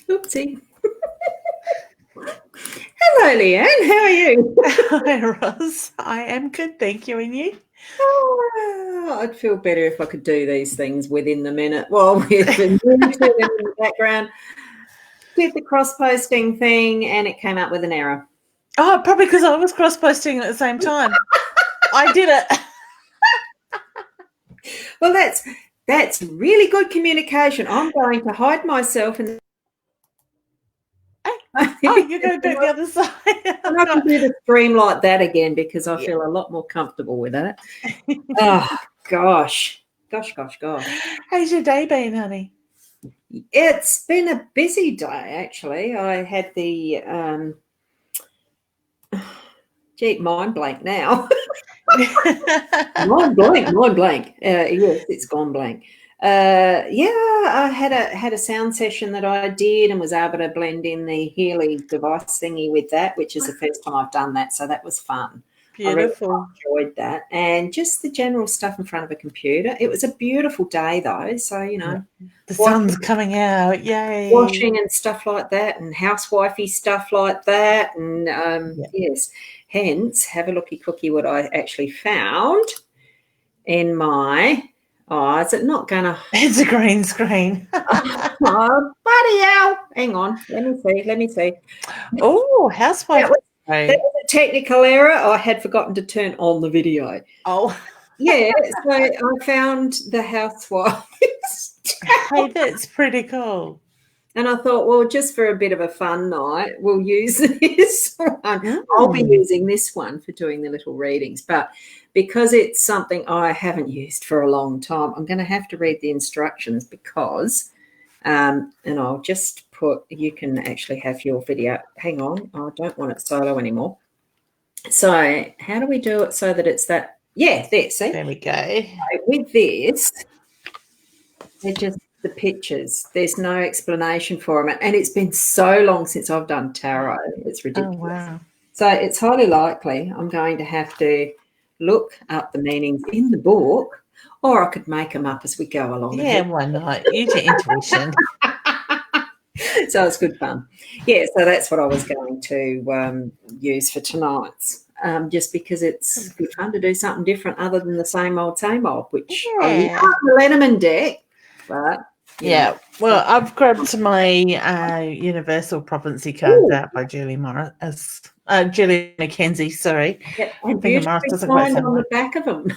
Oopsie. Hello, Leanne. How are you? Hi, Roz. I am good, thank you. And you? I'd feel better if I could do these things within the minute while we've been in the background. Did the cross-posting thing and it came up with an error. Oh, probably because I was cross-posting at the same time. I did it. Well, that's really good communication. I'm going to hide myself and You're going to do the other side. I'm not going to do the stream like that again because I feel a lot more comfortable with that. Oh, gosh. Gosh. How's your day been, honey? It's been a busy day, actually. I had the mind blank now. mind blank. Yes, it's gone blank. I had a sound session that I did and was able to blend in the Healy device thingy with that, which is the first time I've done that, so that was fun. Beautiful. I really enjoyed that, and just the general stuff in front of a computer. It was a beautiful day, though, so the sun's coming out. Yay! Washing and stuff like that, and housewifey stuff like that, and yes. Hence, have a looky cookie what I actually found in my. Oh, is it not gonna? It's a green screen. Oh, bloody hell! Hang on, let me see. Oh, housewife. That was a technical error. I had forgotten to turn on the video. Oh, yeah. So I found the housewife. Hey, that's pretty cool. And I thought, well, just for a bit of a fun night, we'll use this one. I'll be using this one for doing the little readings. But because it's something I haven't used for a long time, I'm going to have to read the instructions because, and I'll just put, you can actually have your video. Hang on, I don't want it solo anymore. So how do we do it so that it's that? Yeah, there, see? There we go. With this, they're just the pictures. There's no explanation for them. And it's been so long since I've done tarot. It's ridiculous. Oh, wow. So it's highly likely I'm going to have to look up the meanings in the book, or I could make them up as we go along. Yeah, why not? Use your intuition. So it's good fun. Yeah, so that's what I was going to use for tonight's. Just because it's good fun to do something different other than the same old, which I love the Lenormand deck. But well, I've grabbed my Universal Prophecy cards out by Julie Mackenzie. Sorry, yeah, and beautifully signed on the back of them.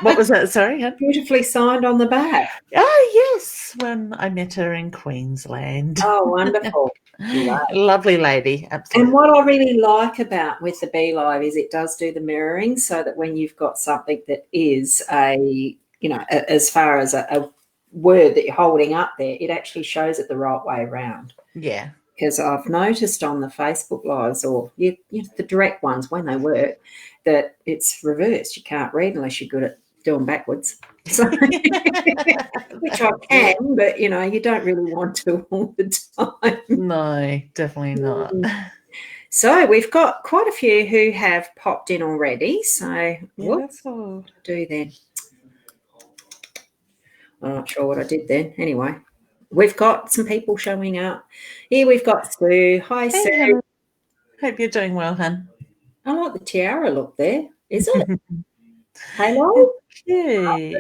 What was that? Sorry, beautifully signed on the back. Oh yes, when I met her in Queensland. Oh, wonderful! Lovely lady, absolutely. And what I really like about with the Be Live is it does do the mirroring, so that when you've got something that is as far as a word that you're holding up there, it actually shows it the right way around. Yeah. Because I've noticed on the Facebook lives or the direct ones when they work that it's reversed. You can't read unless you're good at doing backwards. So, which I can, but you don't really want to all the time. No, definitely not. So we've got quite a few who have popped in already. So what do I do then? I'm not sure what I did then. Anyway, we've got some people showing up. Here we've got Sue. Hi, hey, Sue. Hannah. Hope you're doing well, hun. I like the tiara look there. Is it? Hello? Hey.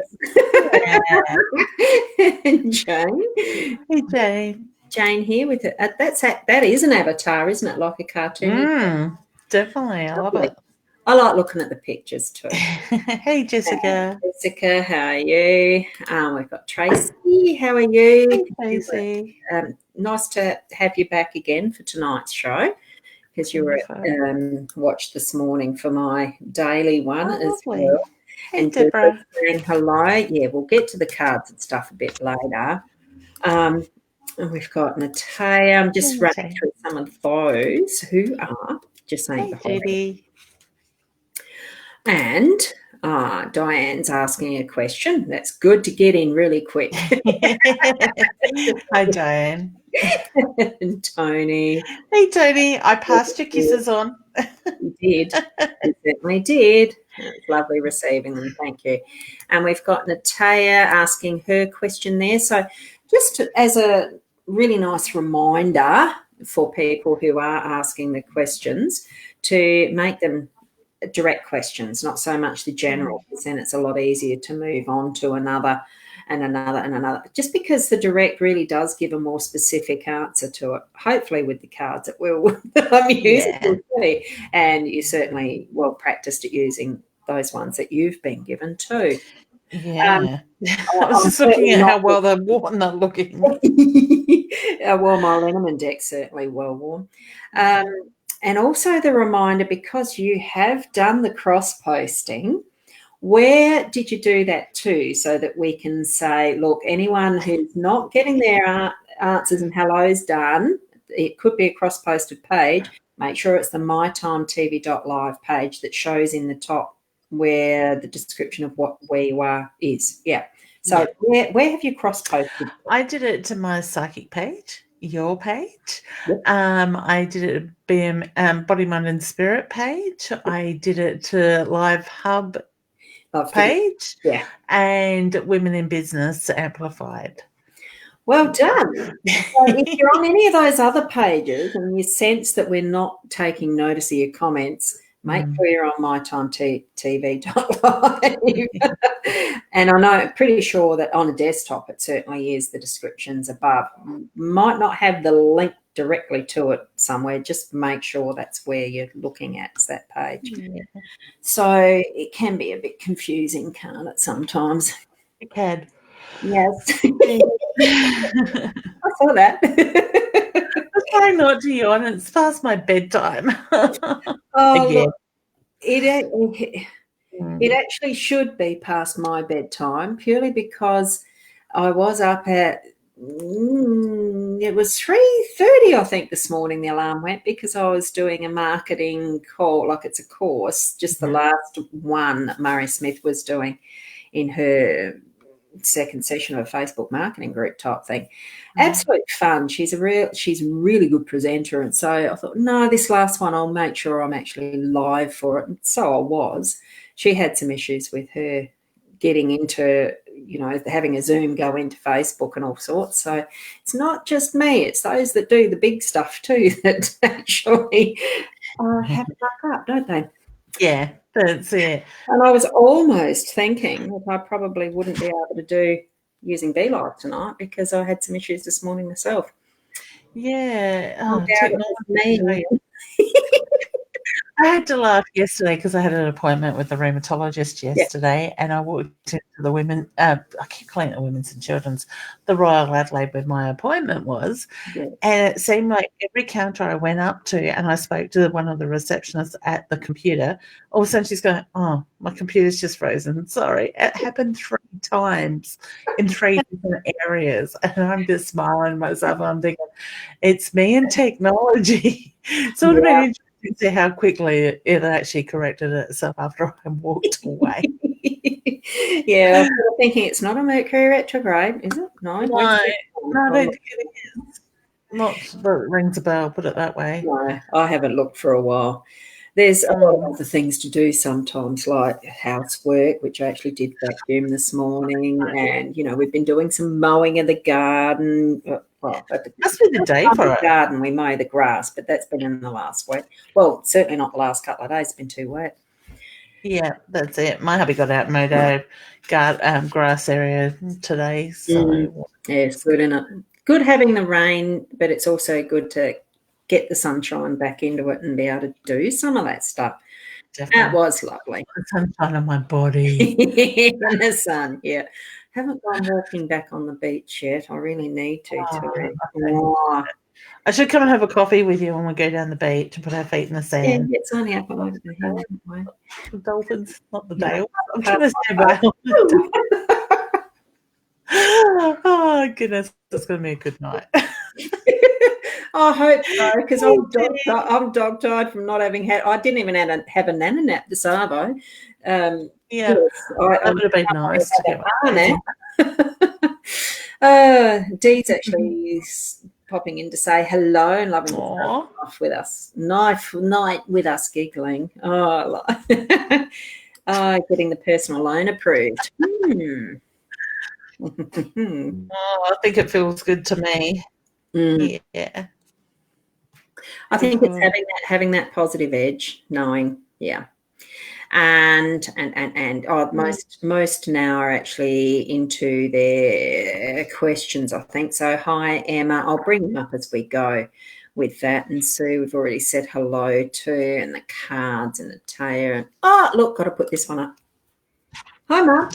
And Jane. Hey, Jane. Jane here with it. That is an avatar, isn't it? Like a cartoon. Definitely. I love it. I like looking at the pictures too. Hey, Jessica. Jessica, how are you? We've got Tracy. How are you? Hey, Tracy. Nice to have you back again for tonight's show because you were watched this morning for my daily one as well. Hey, and Deborah. Saying hello. Yeah, we'll get to the cards and stuff a bit later. And we've got Natalia. I'm just running through some of those who are just saying Judy. And Diane's asking a question. That's good to get in really quick. Hi, Diane. And Tony. Hey, Tony. I passed your kisses on. You did. You certainly did. It's lovely receiving them. Thank you. And we've got Natalia asking her question there. So just as a really nice reminder for people who are asking the questions to make them direct questions, not so much the general, because then it's a lot easier to move on to another and another and another. Just because the direct really does give a more specific answer to it. Hopefully with the cards it will that I'm using, and you're certainly well practiced at using those ones that you've been given too. Yeah. I was just looking at how well they're worn they're looking. Well, my liniment deck's certainly well worn. And also the reminder, because you have done the cross-posting, where did you do that to, so that we can say, look, anyone who's not getting their answers and hellos done, it could be a cross-posted page, make sure it's the mytimetv.live page that shows in the top where the description of where you are is. Yeah. So where have you cross-posted? I did it to my psychic page, your page. I did it to Body, Mind and Spirit page. I did it to Live Hub page. And Women in Business Amplified. Well done. So if you're on any of those other pages and you sense that we're not taking notice of your comments, make sure you're on mytimetv.live. And I know, pretty sure that on a desktop it certainly is the descriptions above. Might not have the link directly to it somewhere. Just make sure that's where you're looking at, is that page. So it can be a bit confusing, can't it, sometimes? It can. Yes. I saw that. I'm trying not to yawn. It's past my bedtime. Look, it actually should be past my bedtime, purely because I was up at it was 3:30, I think, this morning the alarm went, because I was doing a marketing call, like it's a course, just the last one that Murray Smith was doing in her second session of a Facebook marketing group type thing. Absolute fun. She's a really good presenter, and so I thought, no, this last one I'll make sure I'm actually live for it. And so I was. She had some issues with her getting into, having a Zoom go into Facebook and all sorts. So it's not just me, it's those that do the big stuff too that actually have to back up, don't they? Yeah, that's it. And I was almost thinking that I probably wouldn't be able to do using BeLive tonight, because I had some issues this morning myself. Yeah. Technology. I had to laugh yesterday because I had an appointment with the rheumatologist yesterday, and I walked into the women. I keep calling it the Women's and Children's, the Royal Adelaide, where my appointment was, and it seemed like every counter I went up to, and I spoke to one of the receptionists at the computer. All of a sudden, she's going, "Oh, my computer's just frozen. Sorry." It happened 3 times in 3 different areas, and I'm just smiling myself. And I'm thinking, it's me and technology. It's sort of been interesting to see how quickly it actually corrected itself after I walked away. Yeah, I'm thinking it's not a Mercury retrograde, is it? No, I don't think it is. Not that it rings a bell, put it that way. No, I haven't looked for a while. There's a lot of other things to do sometimes, like housework, which I actually did vacuum this morning, and we've been doing some mowing of the garden. Well, must be the day for it. Garden, we mow the grass, but that's been in the last week. Well, certainly not the last couple of days. It's been too wet. Yeah, that's it. My hubby got out and mowed our grass area today. So yeah, it's good, isn't it? Good having the rain, but it's also good to get the sunshine back into it and be able to do some of that stuff. Definitely. That was lovely. The sunshine on my body. And the sun, yeah. Haven't gone walking back on the beach yet. I really need to. I should come and have a coffee with you when we go down the beach and put our feet in the sand. Yeah, it's only up over the hill. The dolphins, not the Dale. I'm trying to say whale. Oh, goodness. That's going to be a good night. I hope so, because I'm dog tired from not having had. I didn't even have a nana nap this arvo. That would have been nice to get. Dee's actually popping in to say hello and loving to laugh with us. Night with us, giggling. Getting the personal loan approved. I think it feels good to me. Yeah. I think it's having that positive edge, knowing, and most now are actually into their questions, I think. So hi Emma, I'll bring them up as we go with that. And Sue, we've already said hello to, and the cards and the Taya, and look, got to put this one up. Hi Mum.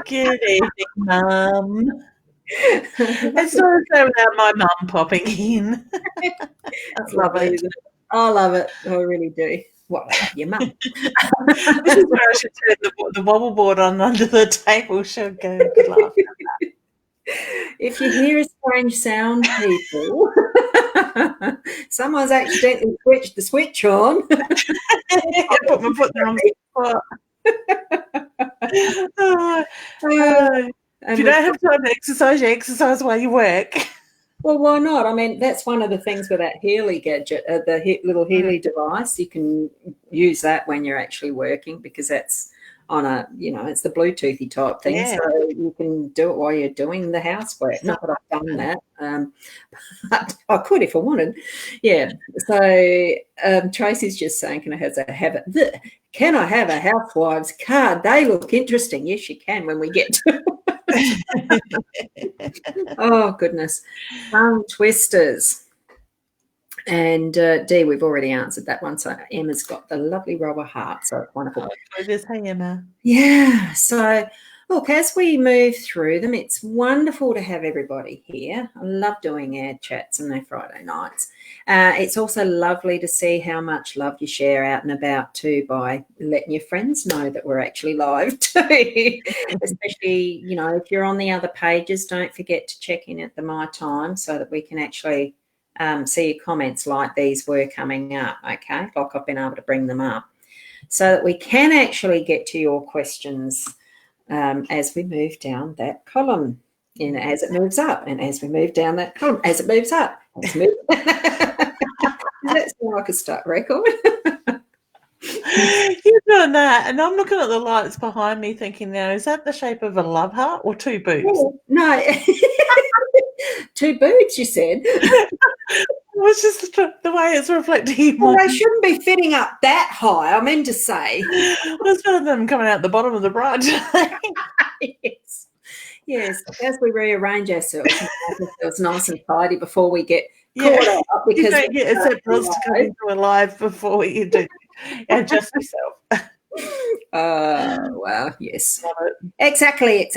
Good evening, Mum. It's not so without my mum popping in. That's lovely, isn't it? I love it. I really do. Well, I love your mum. This is where I should turn the wobble board on under the table. She'll go, good laugh. If you hear a strange sound, people, someone's accidentally switched the switch on. I put my foot in the wrong spot. If you don't have time to exercise, you exercise while you work. Well, why not? I mean, that's one of the things with that Healy gadget, the little Healy device. You can use that when you're actually working, because that's on a, it's the Bluetoothy type thing. Yeah. So you can do it while you're doing the housework. Not that I've done that, but I could if I wanted. Yeah. So Tracy's just saying, can I have a housewife's card? They look interesting. Yes, you can when we get to oh goodness. Twisters. And D, we've already answered that one. So Emma's got the lovely rubber heart. So it's wonderful. Hey, Emma. Yeah. So look, as we move through them, it's wonderful to have everybody here. I love doing our chats and their Friday nights. It's also lovely to see how much love you share out and about too, by letting your friends know that we're actually live too. Especially, if you're on the other pages, don't forget to check in at the My Time so that we can actually see your comments like these were coming up, okay? Like I've been able to bring them up so that we can actually get to your questions as we move down that column, and as it moves up, and as we move down that column, as it moves up. That's more like a start record. You're doing that, and I'm looking at the lights behind me thinking, now, is that the shape of a love heart or two boobs? Oh, no. Two boobs, you said. It was just the way it's reflecting. Well, they shouldn't be fitting up that high, I meant to say. There's one of them coming out the bottom of the bra. Yes. As we rearrange ourselves, it's nice and tidy before we get caught up. Because you don't get a set to come into a live before you do adjust yourself. Well, yes. Exactly.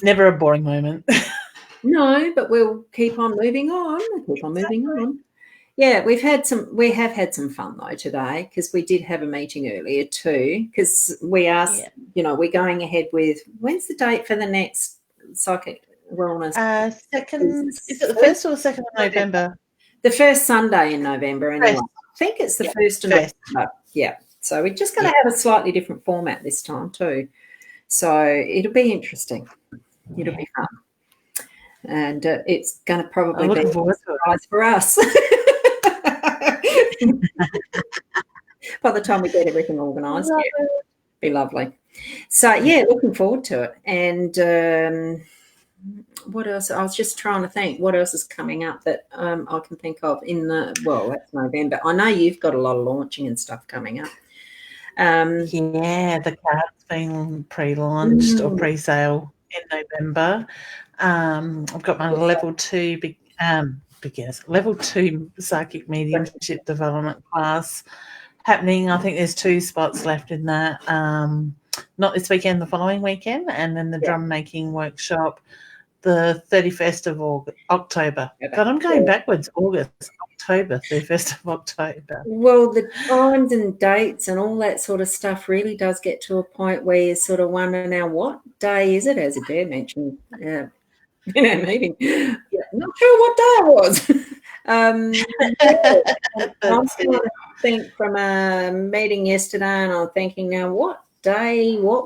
Never a boring moment. No, but we'll keep on moving on. Yeah, we have had some fun though today, because we did have a meeting earlier too, because we asked, we're going ahead with, when's the date for the next psychic wellness? Second, is it the 1st or the 2nd of November? The first Sunday in November anyway. I think it's the 1st of November. Yeah. So we're just going to have a slightly different format this time too. So it'll be interesting. It'll be fun. And it's going to probably be a surprise for us. By the time we get everything organised, it'll be lovely. So, looking forward to it. And what else? I was just trying to think what else is coming up that I can think of that's November. I know you've got a lot of launching and stuff coming up. The card's been pre-launched or pre-sale in November. I've got my level 2 level 2 psychic mediumship development class happening. I think there's 2 spots left in that. Not this weekend, the following weekend, and then the drum making workshop the 31st of October. God, I'm going backwards. October, 31st of October. Well, the times and dates and all that sort of stuff really does get to a point where you sort of wonder, now what day is it, as Adair mentioned in our meeting. Not sure what day it was. I'm trying to think from a meeting yesterday, and I'm thinking, now what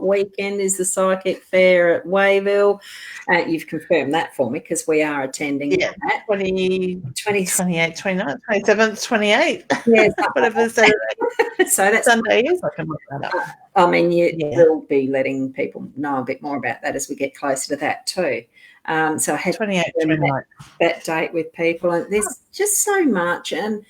weekend is the psychic fair at Wayville? You've confirmed that for me, because we are attending that. 28th, 29th, 27th, 28th. Yes, whatever the Saturday. So that's Sunday is. I can look that up. I mean, we'll be letting people know a bit more about that as we get closer to that too. So I had 28, 29. that date with people, and there's just so much. And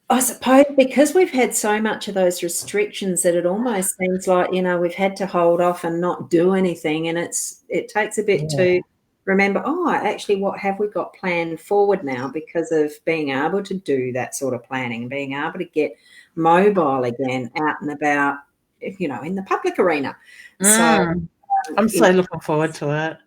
I suppose because we've had so much of those restrictions that it almost seems like, we've had to hold off and not do anything. And it takes a bit to remember, actually, what have we got planned forward now because of being able to do that sort of planning and being able to get mobile again out and about, in the public arena. So I'm so looking forward to it.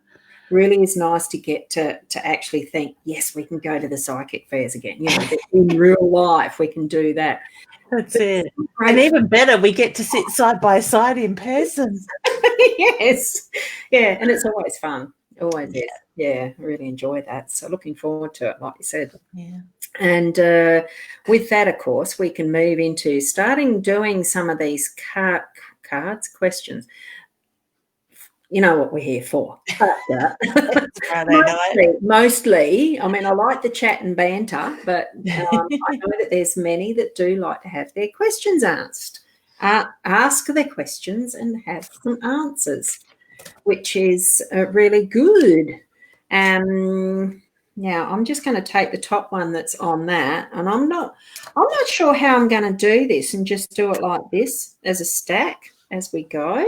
Really is nice to get to actually think, yes, we can go to the psychic fairs again. In real life, we can do that. That's it. And even better, we get to sit side by side in person. Yes. Yeah, and it's always fun. Always is. Yeah, I really enjoy that. So looking forward to it, like you said. Yeah. And with that, of course, we can move into starting doing some of these questions. You know what we're here for. Mostly, I mean, I like the chat and banter, but I know that there's many that do like to have their questions asked. Ask their questions and have some answers, which is really good. Now, I'm just going to take the top one that's on that, and I'm not sure how I'm going to do this and just do it like this as a stack as we go.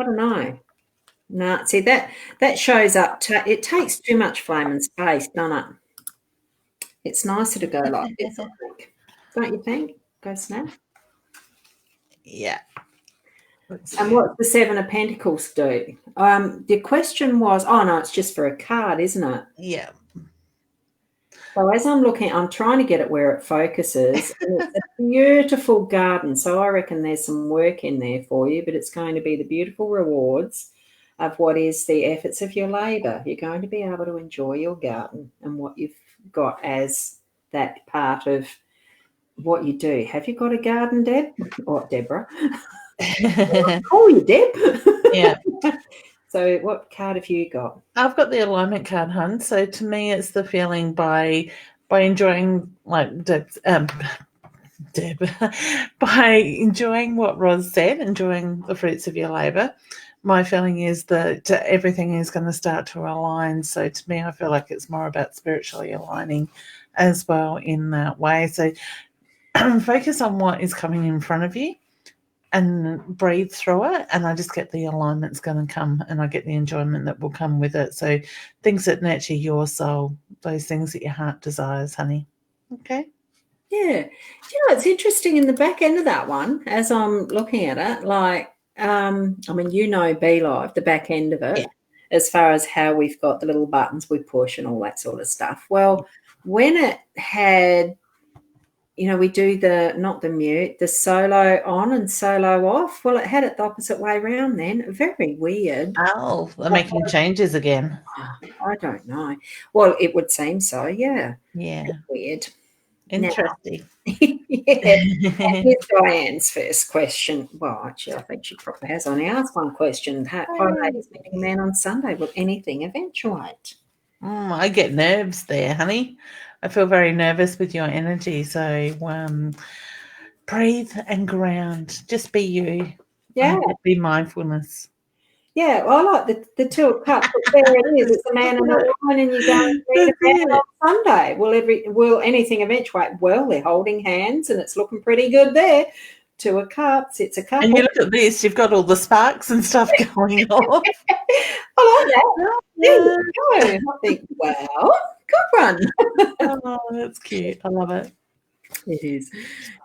I don't know. No, see that shows up. It takes too much flame and space, doesn't it? It's nicer to go like this, I think. Don't you think? Go snap. Yeah. And what's the Seven of Pentacles do? The question was, no, it's just for a card, isn't it? Yeah. So as I'm looking, I'm trying to get it where it focuses. And it's a beautiful garden. So I reckon there's some work in there for you, but it's going to be the beautiful rewards of what is the efforts of your labour. You're going to be able to enjoy your garden and what you've got as that part of what you do. Have you got a garden, Deb? Or Deborah? Call you Deb. Yeah. So what card have you got? I've got the alignment card, hun. So to me, it's the feeling by enjoying, like Deb, by enjoying what Roz said, enjoying the fruits of your labour. My feeling is that everything is going to start to align. So to me, I feel like it's more about spiritually aligning as well in that way. So focus on what is coming in front of you and breathe through it, and I just get the alignment's going to come, and I get the enjoyment that will come with it. So things that nurture your soul, those things that your heart desires, honey. Okay? Yeah. Do you know, it's interesting in the back end of that one, as I'm looking at it, like, I mean, Be Live, the back end of it, as far as how we've got the little buttons we push and all that sort of stuff. Well, when it had, we do not the mute, the solo on and solo off. Well, it had it the opposite way around then. Very weird. Oh, they're making changes again. I don't know. Well, it would seem so, yeah. Yeah. Weird. Interesting. Yeah. And here's Diane's first question. Well, actually, I think she probably has only asked one question. Hi, ladies, meeting man on Sunday. Will anything eventuate? I get nerves there, honey. I feel very nervous with your energy. So breathe and ground. Just be you. Yeah. Be mindfulness. Yeah, well, I like the Two of Cups. There it is. It's a man and a woman, and you go and read about on Sunday. Will anything eventuate? Well, they're holding hands, and it's looking pretty good there. Two of Cups. It's a couple. And you look at this. You've got all the sparks and stuff going off. I like that. There you go. I think, wow, good one. Oh, that's cute. I love it. It is.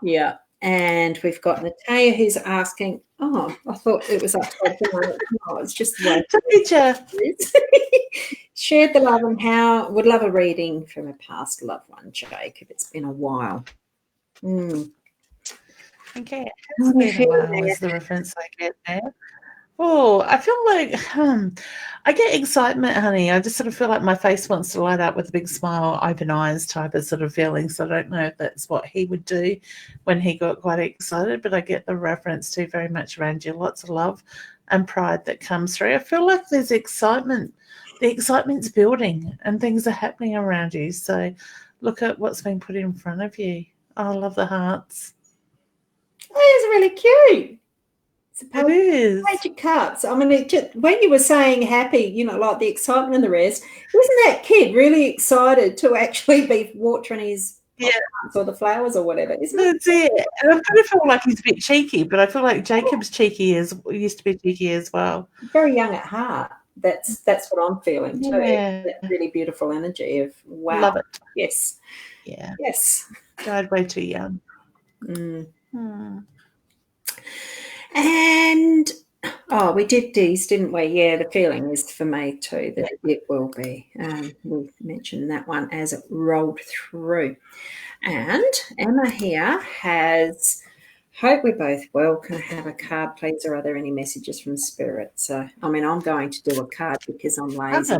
Yeah. And we've got Natalia who's asking, I thought it was upside down. No, it's just the way. Shared the love and how would love a reading from a past loved one, Jacob. It's been a while. Okay. It's been a while is the reference I get there. Oh, I feel like I get excitement, honey. I just sort of feel like my face wants to light up with a big smile, open eyes type of sort of feeling. So I don't know if that's what he would do when he got quite excited, but I get the reference to very much around you. Lots of love and pride that comes through. I feel like there's excitement. The excitement's building and things are happening around you. So look at what's been put in front of you. Oh, I love the hearts. Oh, it's really cute. It's page, It is. page of cards. I mean, when you were saying happy, like the excitement and the rest, wasn't that kid really excited to actually be watering his plants or the flowers or whatever? Isn't That's it. And I kind of feel like he's a bit cheeky, but I feel like Jacob's used to be cheeky as well. Very young at heart. That's what I'm feeling too. Yeah. That really beautiful energy of wow. Love it. Yes. Yeah. Yes. Died way too young. And we did these, didn't we? Yeah, the feeling is for me too that it will be. We mentioned that one as it rolled through. And Emma here has, hope we're both well. Can I have a card, please? Or are there any messages from Spirit? So, I mean, I'm going to do a card because I'm lazy.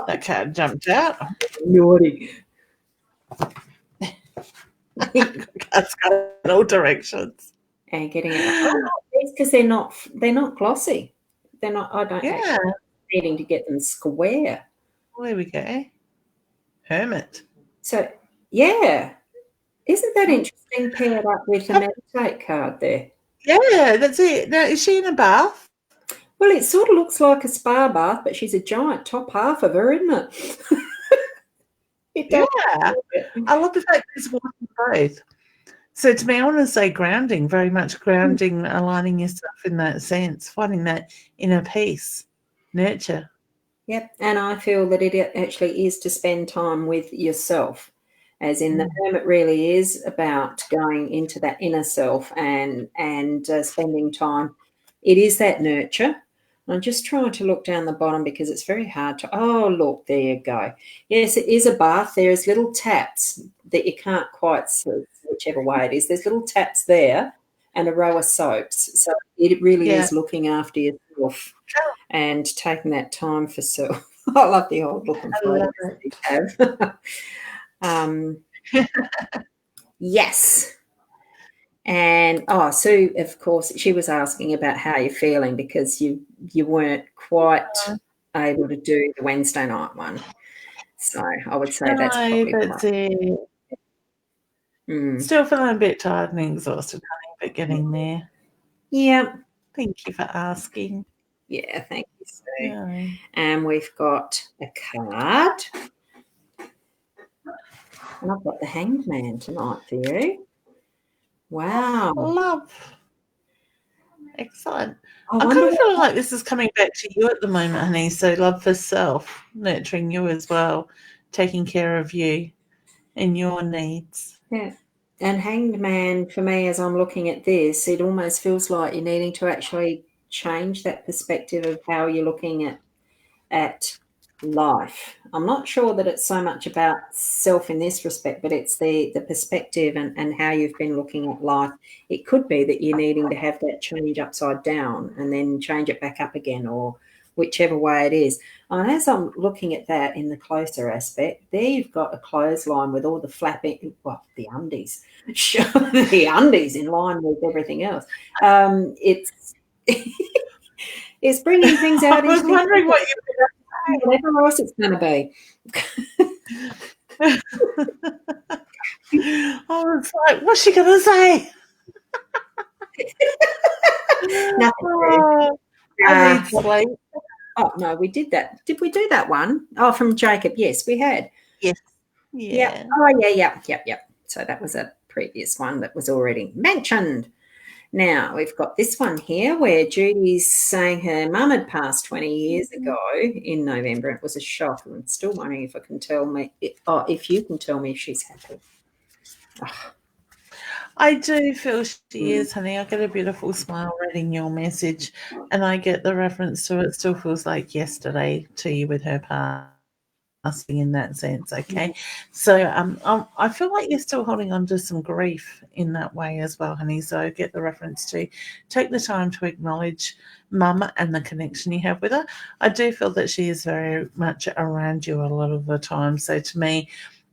That card jumped out. Naughty. Cards go in all directions. And getting it because they're not glossy. They're not. I don't actually needing to get them square. Well, there we go. Hermit. So yeah, isn't that interesting? Paired up with the meditate card there. Yeah, that's it. Now, is she in a bath? Well, it sort of looks like a spa bath, but she's a giant top half of her, isn't it? I love the fact that it's working both. So to me, I want to say grounding, very much grounding, aligning yourself in that sense, finding that inner peace, nurture. Yep, and I feel that it actually is to spend time with yourself, as in the hermit really is about going into that inner self and spending time. It is that nurture. I'm just trying to look down the bottom because it's very hard to. Oh, look, there you go. Yes, it is a bath. There's little taps that you can't quite see, whichever way it is. There's little taps there and a row of soaps. So it really is looking after yourself and taking that time for self. I love the old looking photos that you have. Yes. And Sue, of course, she was asking about how you're feeling because you weren't quite able to do the Wednesday night one. So I would say that's probably it. Still feeling a bit tired and exhausted, honey, but getting there. Yeah. Thank you for asking. Yeah, thank you, Sue. Yeah. And we've got a card. And I've got the Hanged Man tonight for you. Wow. Love. Excellent. I'm kind of feeling like this is coming back to you at the moment, honey. So love for self, nurturing you as well, taking care of you and your needs. Yeah. And Hanged Man, for me, as I'm looking at this, it almost feels like you're needing to actually change that perspective of how you're looking at life. I'm not sure that it's so much about self in this respect, but it's the perspective and how you've been looking at life. It could be that you're needing to have that change upside down and then change it back up again, or whichever way it is. And as I'm looking at that in the closer aspect, there you've got a clothesline with all the flapping, the undies. The undies in line with everything else. It's bringing things out. I was wondering what you whatever else it's going to be. I was like, what's she going to say? Nothing. I need sleep. Oh, no, we did that. Did we do that one? Oh, from Jacob. Yes, we had. Yes. Yeah. Oh, yeah. So that was a previous one that was already mentioned. Now, we've got this one here where Judy's saying her mum had passed 20 years ago in November. It was a shock. I'm still wondering if if you can tell me if she's happy. Oh. I do feel she is, honey. I get a beautiful smile reading your message, and I get the reference to it. Still feels like yesterday to you with her passing in that sense, okay? So I feel like you're still holding on to some grief in that way as well, honey. So I get the reference to take the time to acknowledge mum and the connection you have with her. I do feel that she is very much around you a lot of the time. So to me,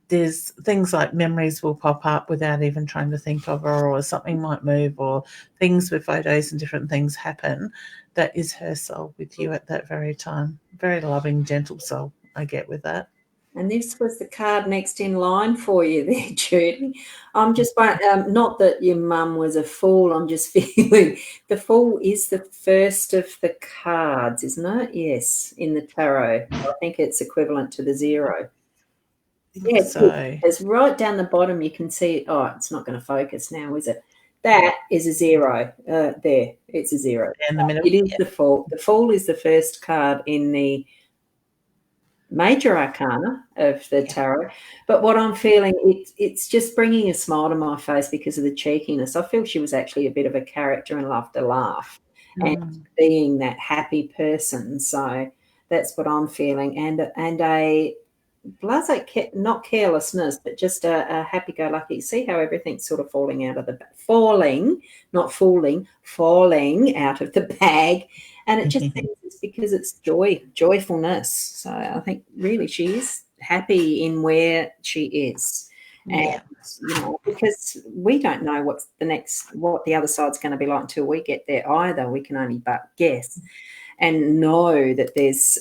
there's things like memories will pop up without even trying to think of her, or something might move, or things with photos and different things happen. That is her soul with you at that very time. Very loving, gentle soul I get with that. And this was the card next in line for you there, Judy. I'm just, not that your mum was a fool, I'm just feeling the Fool is the first of the cards, isn't it? Yes, in the tarot. I think it's equivalent to the 0. Yeah, So it's right down the bottom. You can see it. Oh, it's not going to focus now, is it? That is a 0. There, it's a 0. in the middle. It is the Fool. The Fool is the first card in the major arcana of the tarot, but what I'm feeling, it's just bringing a smile to my face because of the cheekiness. I feel she was actually a bit of a character and loved to laugh and being that happy person. So that's what I'm feeling, and a not carelessness, but just a happy-go-lucky. See how everything's sort of falling out of the falling out of the bag. And it just seems it's because it's joyfulness. So I think really she is happy in where she is. And, because we don't know what the other side's going to be like until we get there either. We can only but guess and know that there's,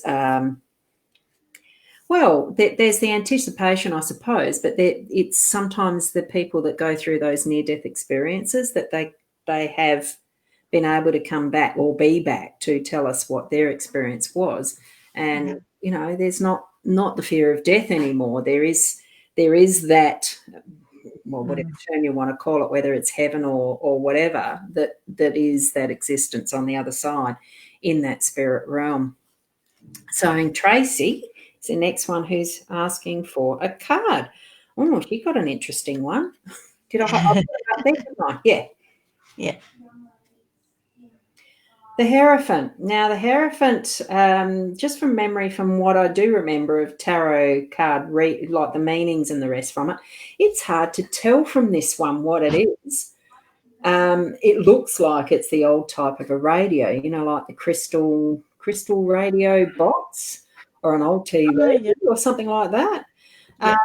there's the anticipation, I suppose, but it's sometimes the people that go through those near-death experiences that they have been able to come back or be back to tell us what their experience was. And, there's not the fear of death anymore. There is that, well, whatever term you want to call it, whether it's heaven or whatever, that is that existence on the other side in that spirit realm. So in Tracy is the next one who's asking for a card. Oh, she got an interesting one. Did I put it up there? Didn't I? Yeah. Yeah. The Hierophant. Now, the Hierophant, just from memory, from what I do remember of tarot card, like the meanings and the rest from it, it's hard to tell from this one what it is. It looks like it's the old type of a radio, like the crystal radio box or an old TV or something like that. Yeah.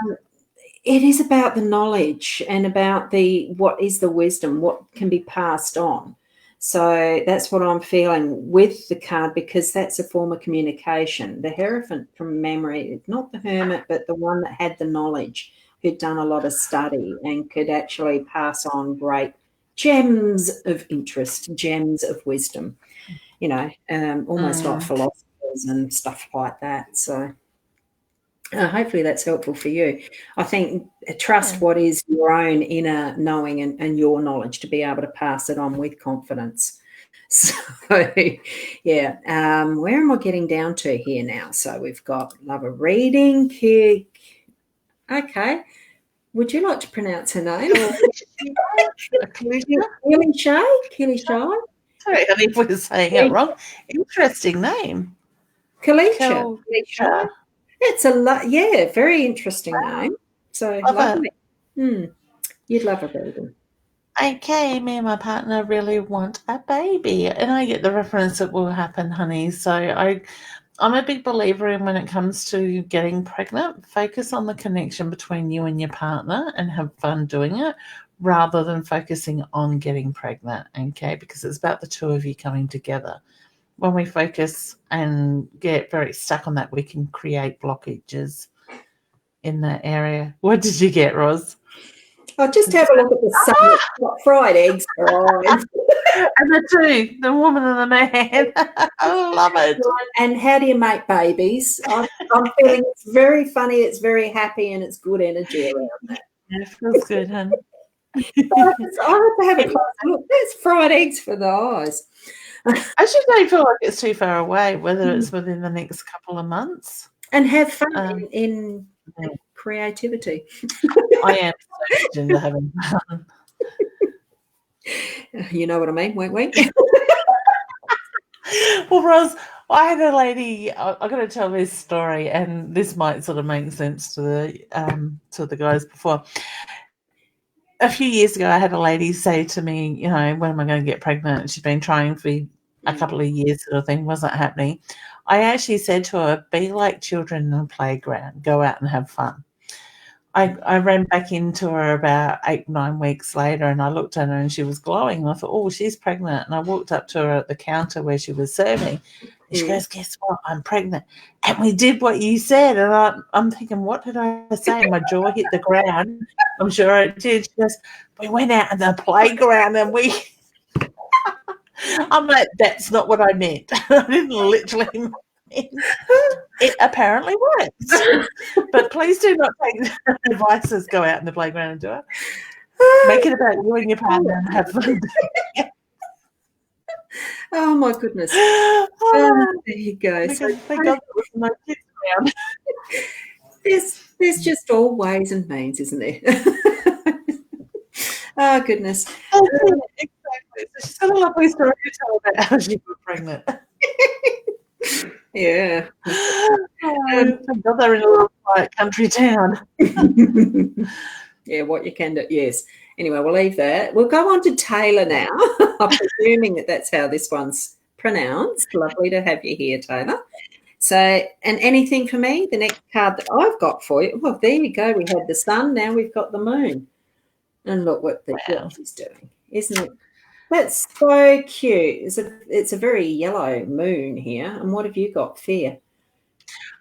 It is about the knowledge and about what is the wisdom, what can be passed on. So that's what I'm feeling with the card, because that's a form of communication. The Hierophant, from memory, not the Hermit, but the one that had the knowledge, who'd done a lot of study and could actually pass on great gems of interest, gems of wisdom, almost like philosophers and stuff like that. So hopefully that's helpful for you. I think trust what is your own inner knowing and your knowledge to be able to pass it on with confidence. So, yeah, where am I getting down to here now? So we've got love a reading. Okay. Would you like to pronounce her name? Killy Shay? Sorry, I think we're saying it wrong. Interesting name. Kalisha. It's very interesting name. So lovely. You'd love a baby. Okay, me and my partner really want a baby, and I get the reference it will happen, honey. So I'm a big believer in, when it comes to getting pregnant, focus on the connection between you and your partner and have fun doing it, rather than focusing on getting pregnant, okay? Because it's about the two of you coming together. When we focus and get very stuck on that, we can create blockages in that area. What did you get, Roz? I'll just have a look at the sun. It's got fried eggs for eyes. And the two, the woman and the man. I love it. And how do you make babies? I'm feeling it's very funny, it's very happy, and it's good energy around that. Yeah, it feels good, honey. I have to have a close look. There's fried eggs for the eyes. I just don't feel like it's too far away, whether it's within the next couple of months. And have fun in creativity. I am so into having fun. You know what I mean, won't we? Well, Roz, I had a lady. I've got to tell this story, and this might sort of make sense to the guys before. A few years ago, I had a lady say to me, when am I going to get pregnant? She'd been trying for a couple of years, sort of thing, wasn't happening. I actually said to her, be like children in a playground, go out and have fun. I ran back into her about 8, 9 weeks later, and I looked at her and she was glowing. And I thought, oh, she's pregnant. And I walked up to her at the counter where she was serving, and she goes, guess what? I'm pregnant. And we did what you said. And I'm thinking, what did I say? My jaw hit the ground. I'm sure it did. She goes, we went out in the playground and we... I'm like, that's not what I meant. I didn't literally mean it apparently works. But please do not take advices, go out in the playground and do it. Make it about you and your partner and have fun. Oh my goodness. There you go. So thank God there was no kids around. There's just all ways and means, isn't there? Oh goodness. Exactly. So she's got a lovely story to tell about how she got pregnant. Yeah. Thank God they're in a little quiet country town. Yeah, what you can do. Yes. Anyway, we'll leave that. We'll go on to Taylor now. I'm presuming that that's how this one's pronounced. Lovely to have you here, Taylor. So, and anything for me? The next card that I've got for you. Well, there you go. We had the sun. Now we've got the moon. And look what she's doing. Isn't it? That's so cute. It's a very yellow moon here. And what have you got? Fear.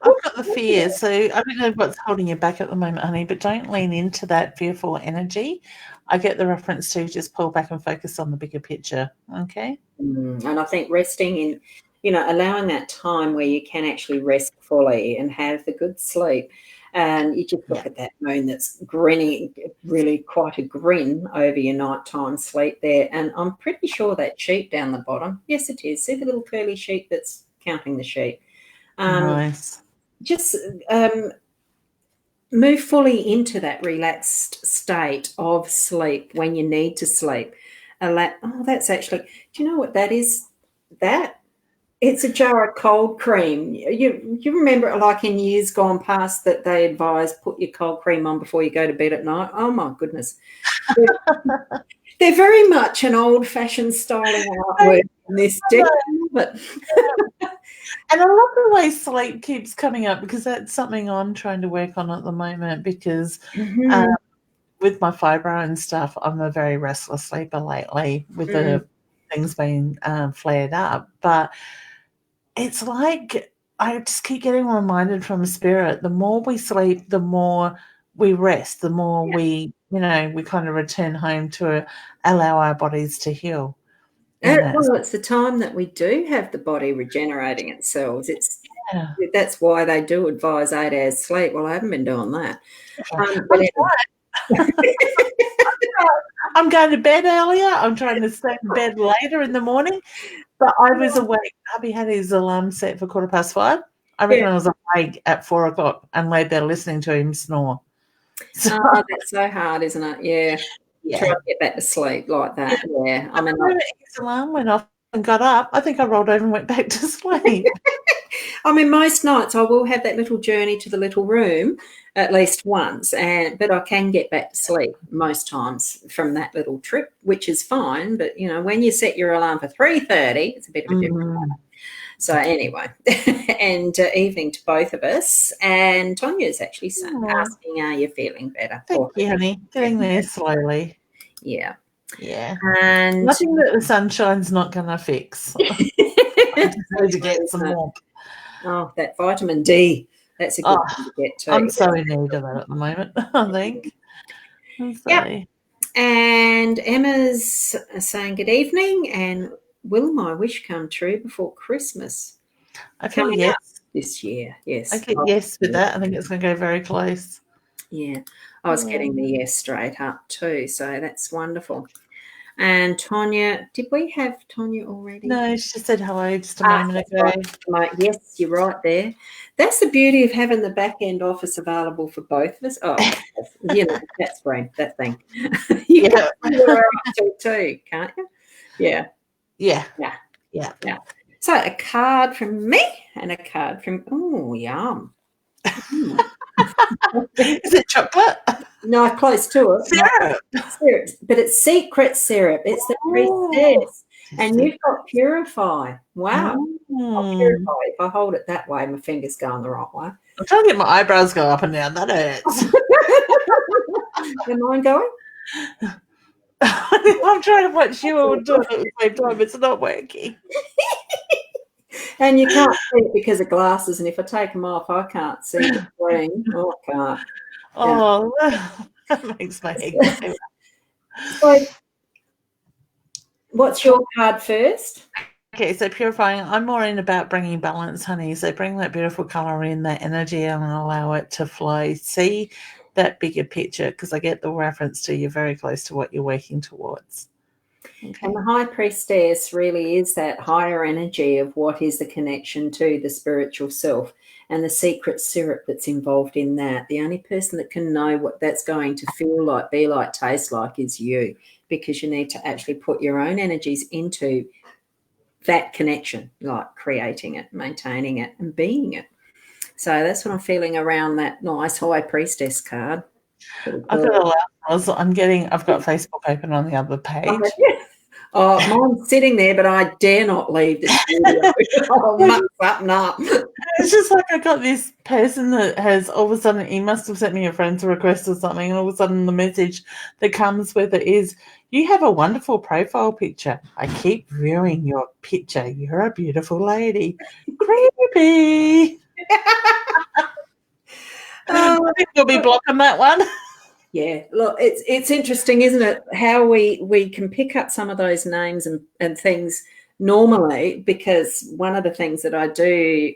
I've got the fear. So I don't know what's holding you back at the moment, honey, but don't lean into that fearful energy. I get the reference to just pull back and focus on the bigger picture. Okay. And I think resting in, allowing that time where you can actually rest fully and have the good sleep. And you just look at that moon that's grinning, really quite a grin over your nighttime sleep there. And I'm pretty sure that sheep down the bottom, yes, it is. See the little curly sheep that's counting the sheep. Nice. Just move fully into that relaxed state of sleep when you need to sleep. That's actually, do you know what that is? It's a jar of cold cream. You remember, like in years gone past, that they advise put your cold cream on before you go to bed at night? Oh, my goodness. They're very much an old-fashioned styling artwork in this deck. And I love the way sleep keeps coming up, because that's something I'm trying to work on at the moment, because with my fibro and stuff, I'm a very restless sleeper lately with the things being flared up. But it's like I just keep getting reminded from spirit, the more we sleep, the more we rest, the more we kind of return home to allow our bodies to heal. Well, it's the time that we do have the body regenerating itself. That's why they do advise 8 hours sleep. Well, I haven't been doing that. I'm going to bed earlier. I'm trying to stay in bed later in the morning. But I was awake. Hubby had his alarm set for 5:15. I reckon I was awake at 4 o'clock and laid there listening to him snore. So, that's so hard, isn't it? Yeah. Try to get back to sleep like that. Yeah. I mean, his alarm went off and got up. I think I rolled over and went back to sleep. I mean, most nights I will have that little journey to the little room at least once, but I can get back to sleep most times from that little trip, which is fine. But, when you set your alarm for 3:30, it's a bit of a different matter. So anyway, and evening to both of us. And Tonya's actually asking, are you feeling better? Thank you, honey. Getting there slowly. Yeah. Yeah. And nothing that the sunshine's not going to fix. I just need to get some warmth. Oh, that vitamin D. That's a good thing to get too. I'm so in need of that at the moment, I think. Yep. And Emma's saying good evening, and will my wish come true before Christmas? I feel yes. This year, yes. I get yes with that. I think it's going to go very close. Yeah. I was getting the yes straight up too, so that's wonderful. And Tonya, did we have Tonya already? No, she said hello just a moment ago. Right. Yes, you're right there. That's the beauty of having the back end office available for both of us. Oh, that's great. That thing. You can too, can't you? Yeah. Yeah. So a card from me and a card from yum. Is it chocolate? No, close to it. Syrup. But it's secret syrup. It's the princess. And you've got Purify. Wow. I'll purify. If I hold it that way, my fingers going the right way. I'm trying to get my eyebrows go up and down. That hurts. Am mine going? I'm trying to watch you all do it at the same time. It's not working. And you can't see it because of glasses. And if I take them off, I can't see the screen. Oh, I can't. Oh, that makes my head go. So, what's your card first? Okay, so purifying. I'm more in about bringing balance, honey. So bring that beautiful colour in, that energy, and allow it to flow. See that bigger picture, because I get the reference to you're very close to what you're working towards. Okay. And the High Priestess really is that higher energy of what is the connection to the spiritual self and the secret syrup that's involved in that. The only person that can know what that's going to feel like, be like, taste like is you, because you need to actually put your own energies into that connection, like creating it, maintaining it, and being it. So that's what I'm feeling around that nice High Priestess card. I've got I've got Facebook open on the other page. Oh, mine's sitting there, but I dare not leave the studio. I'll muck something up. It's just like I got this person that has all of a sudden, he must have sent me a friend's request or something, and all of a sudden the message that comes with it is, you have a wonderful profile picture. I keep viewing your picture. You're a beautiful lady. Creepy. I think we'll be blocking that one. Yeah, look, it's interesting, isn't it, how we can pick up some of those names and things normally, because one of the things that I do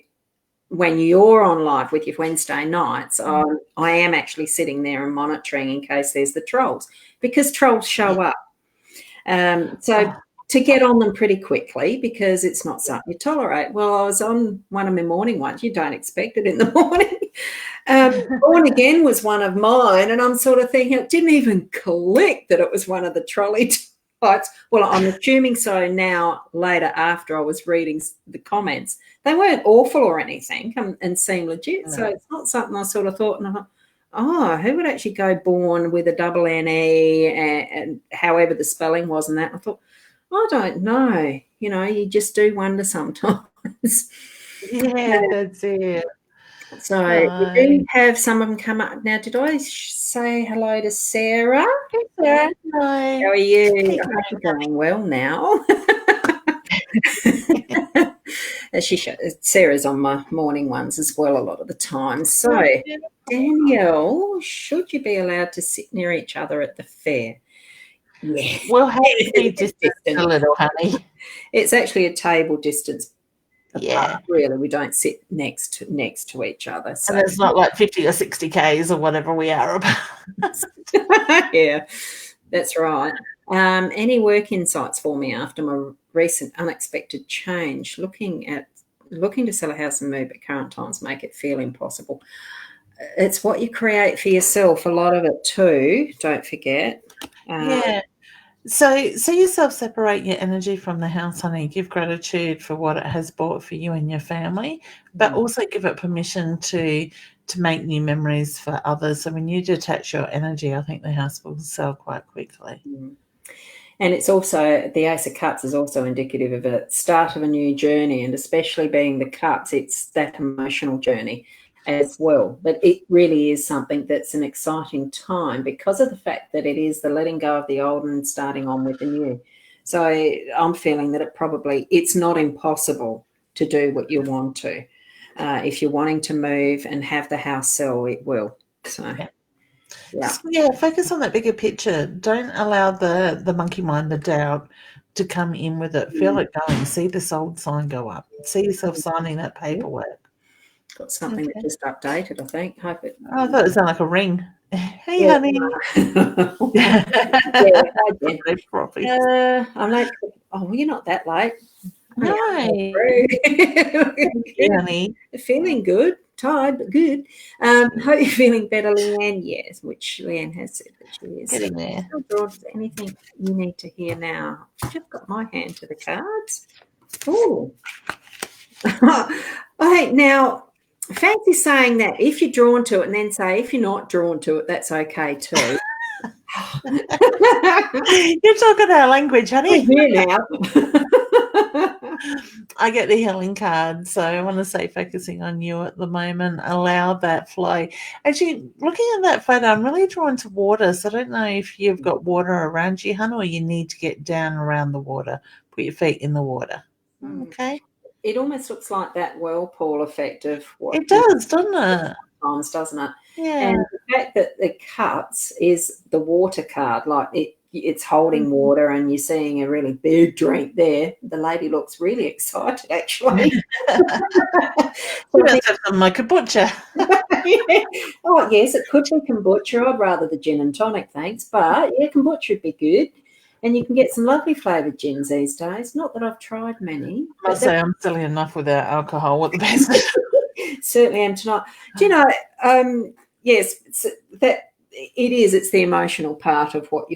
when you're on live with your Wednesday nights, I am actually sitting there and monitoring in case there's the trolls, because trolls show up. So to get on them pretty quickly, because it's not something you tolerate. Well, I was on one of my morning ones. You don't expect it in the morning. Born Again was one of mine, and I'm sort of thinking it didn't even click that it was one of the trolley types. Well, I'm assuming so now, later, after I was reading the comments. They weren't awful or anything and seemed legit. No. So it's not something I sort of thought, and I thought, oh, who would actually go born with a double NE and however the spelling was and that? And I thought, I don't know. You know, you just do wonder sometimes. Yeah, that's it. So we do have some of them come up. Now, did I say hello to Sarah? Hey, Sarah. Hello. How are you? I hope you're going well now. Sarah's on my morning ones as well a lot of the time. So, Danielle, should you be allowed to sit near each other at the fair? Yeah. We'll have to be distant a little, honey. It's actually a table distance. Yeah, really, we don't sit next to each other. So and it's not like 50 or 60 Ks or whatever we are about. Yeah, that's right. Any work insights for me after my recent unexpected change? Looking to sell a house and move at current times make it feel impossible. It's what you create for yourself, a lot of it too, don't forget. Yeah. So yourself, separate your energy from the house, honey. Give gratitude for what it has brought for you and your family, but also give it permission to make new memories for others. So when you detach your energy, I think the house will sell quite quickly. And it's also, the Ace of Cups is also indicative of a start of a new journey, and especially being the cups, it's that emotional journey as well. But it really is something that's an exciting time because of the fact that it is the letting go of the old and starting on with the new. So I'm feeling that it's not impossible to do what you want to. If you're wanting to move and have the house sell, it will. So yeah, focus on that bigger picture. Don't allow the monkey mind, the doubt, to come in with it. Feel it going. See the sold sign go up. See yourself signing that paperwork. Got something that just updated, I think. I thought it sounded like a ring. Hey, honey. I'm like, oh, you're not that late. No. Honey. Feeling good, tired, but good. Hope you're feeling better, Leanne. Yes, which Leanne has said that she is. Getting there. Is there anything you need to hear now? I've just got my hand to the cards. Oh. Okay, now, fancy saying that if you're drawn to it and then say if you're not drawn to it, that's okay too. You're talking our language, honey. We're here now. I get the healing card, so I want to say focusing on you at the moment. Allow that flow. Actually, looking at that photo, I'm really drawn to water. So I don't know if you've got water around you, hun, or you need to get down around the water. Put your feet in the water. Okay. It almost looks like that whirlpool effect of what it does, doesn't it? Sometimes, doesn't it? Yeah. And the fact that the cups is the water card, like it's holding water, and you're seeing a really big drink there. The lady looks really excited, actually. Let's have some my kombucha. Yeah. Oh, yes, it could be kombucha. I'd rather the gin and tonic, thanks. But, yeah, kombucha would be good. And you can get some lovely flavoured gins these days. Not that I've tried many. I must say I'm silly enough without alcohol. What the best? Certainly am tonight. Do you know, yes, that it is. It's the emotional part of what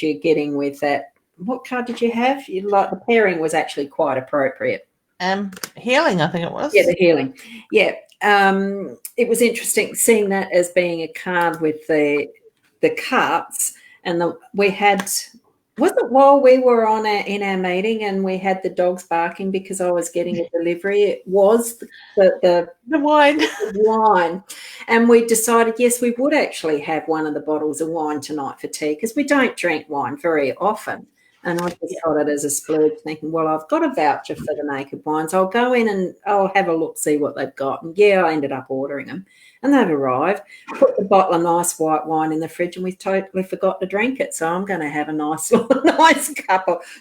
you're getting with that. What card did you have? The pairing was actually quite appropriate. Healing, I think it was. Yeah, the healing. Yeah. It was interesting seeing that as being a card with the cups, and we had. Was it while we were in our meeting and we had the dogs barking because I was getting a delivery? It was the wine. The wine. And we decided, yes, we would actually have one of the bottles of wine tonight for tea because we don't drink wine very often. And I just got it as a splurge, thinking, well, I've got a voucher for the Naked Wines. I'll go in and I'll have a look, see what they've got. And, yeah, I ended up ordering them. And they've arrived. Put the bottle of nice white wine in the fridge, and we totally forgot to drink it. So I'm going to have a nice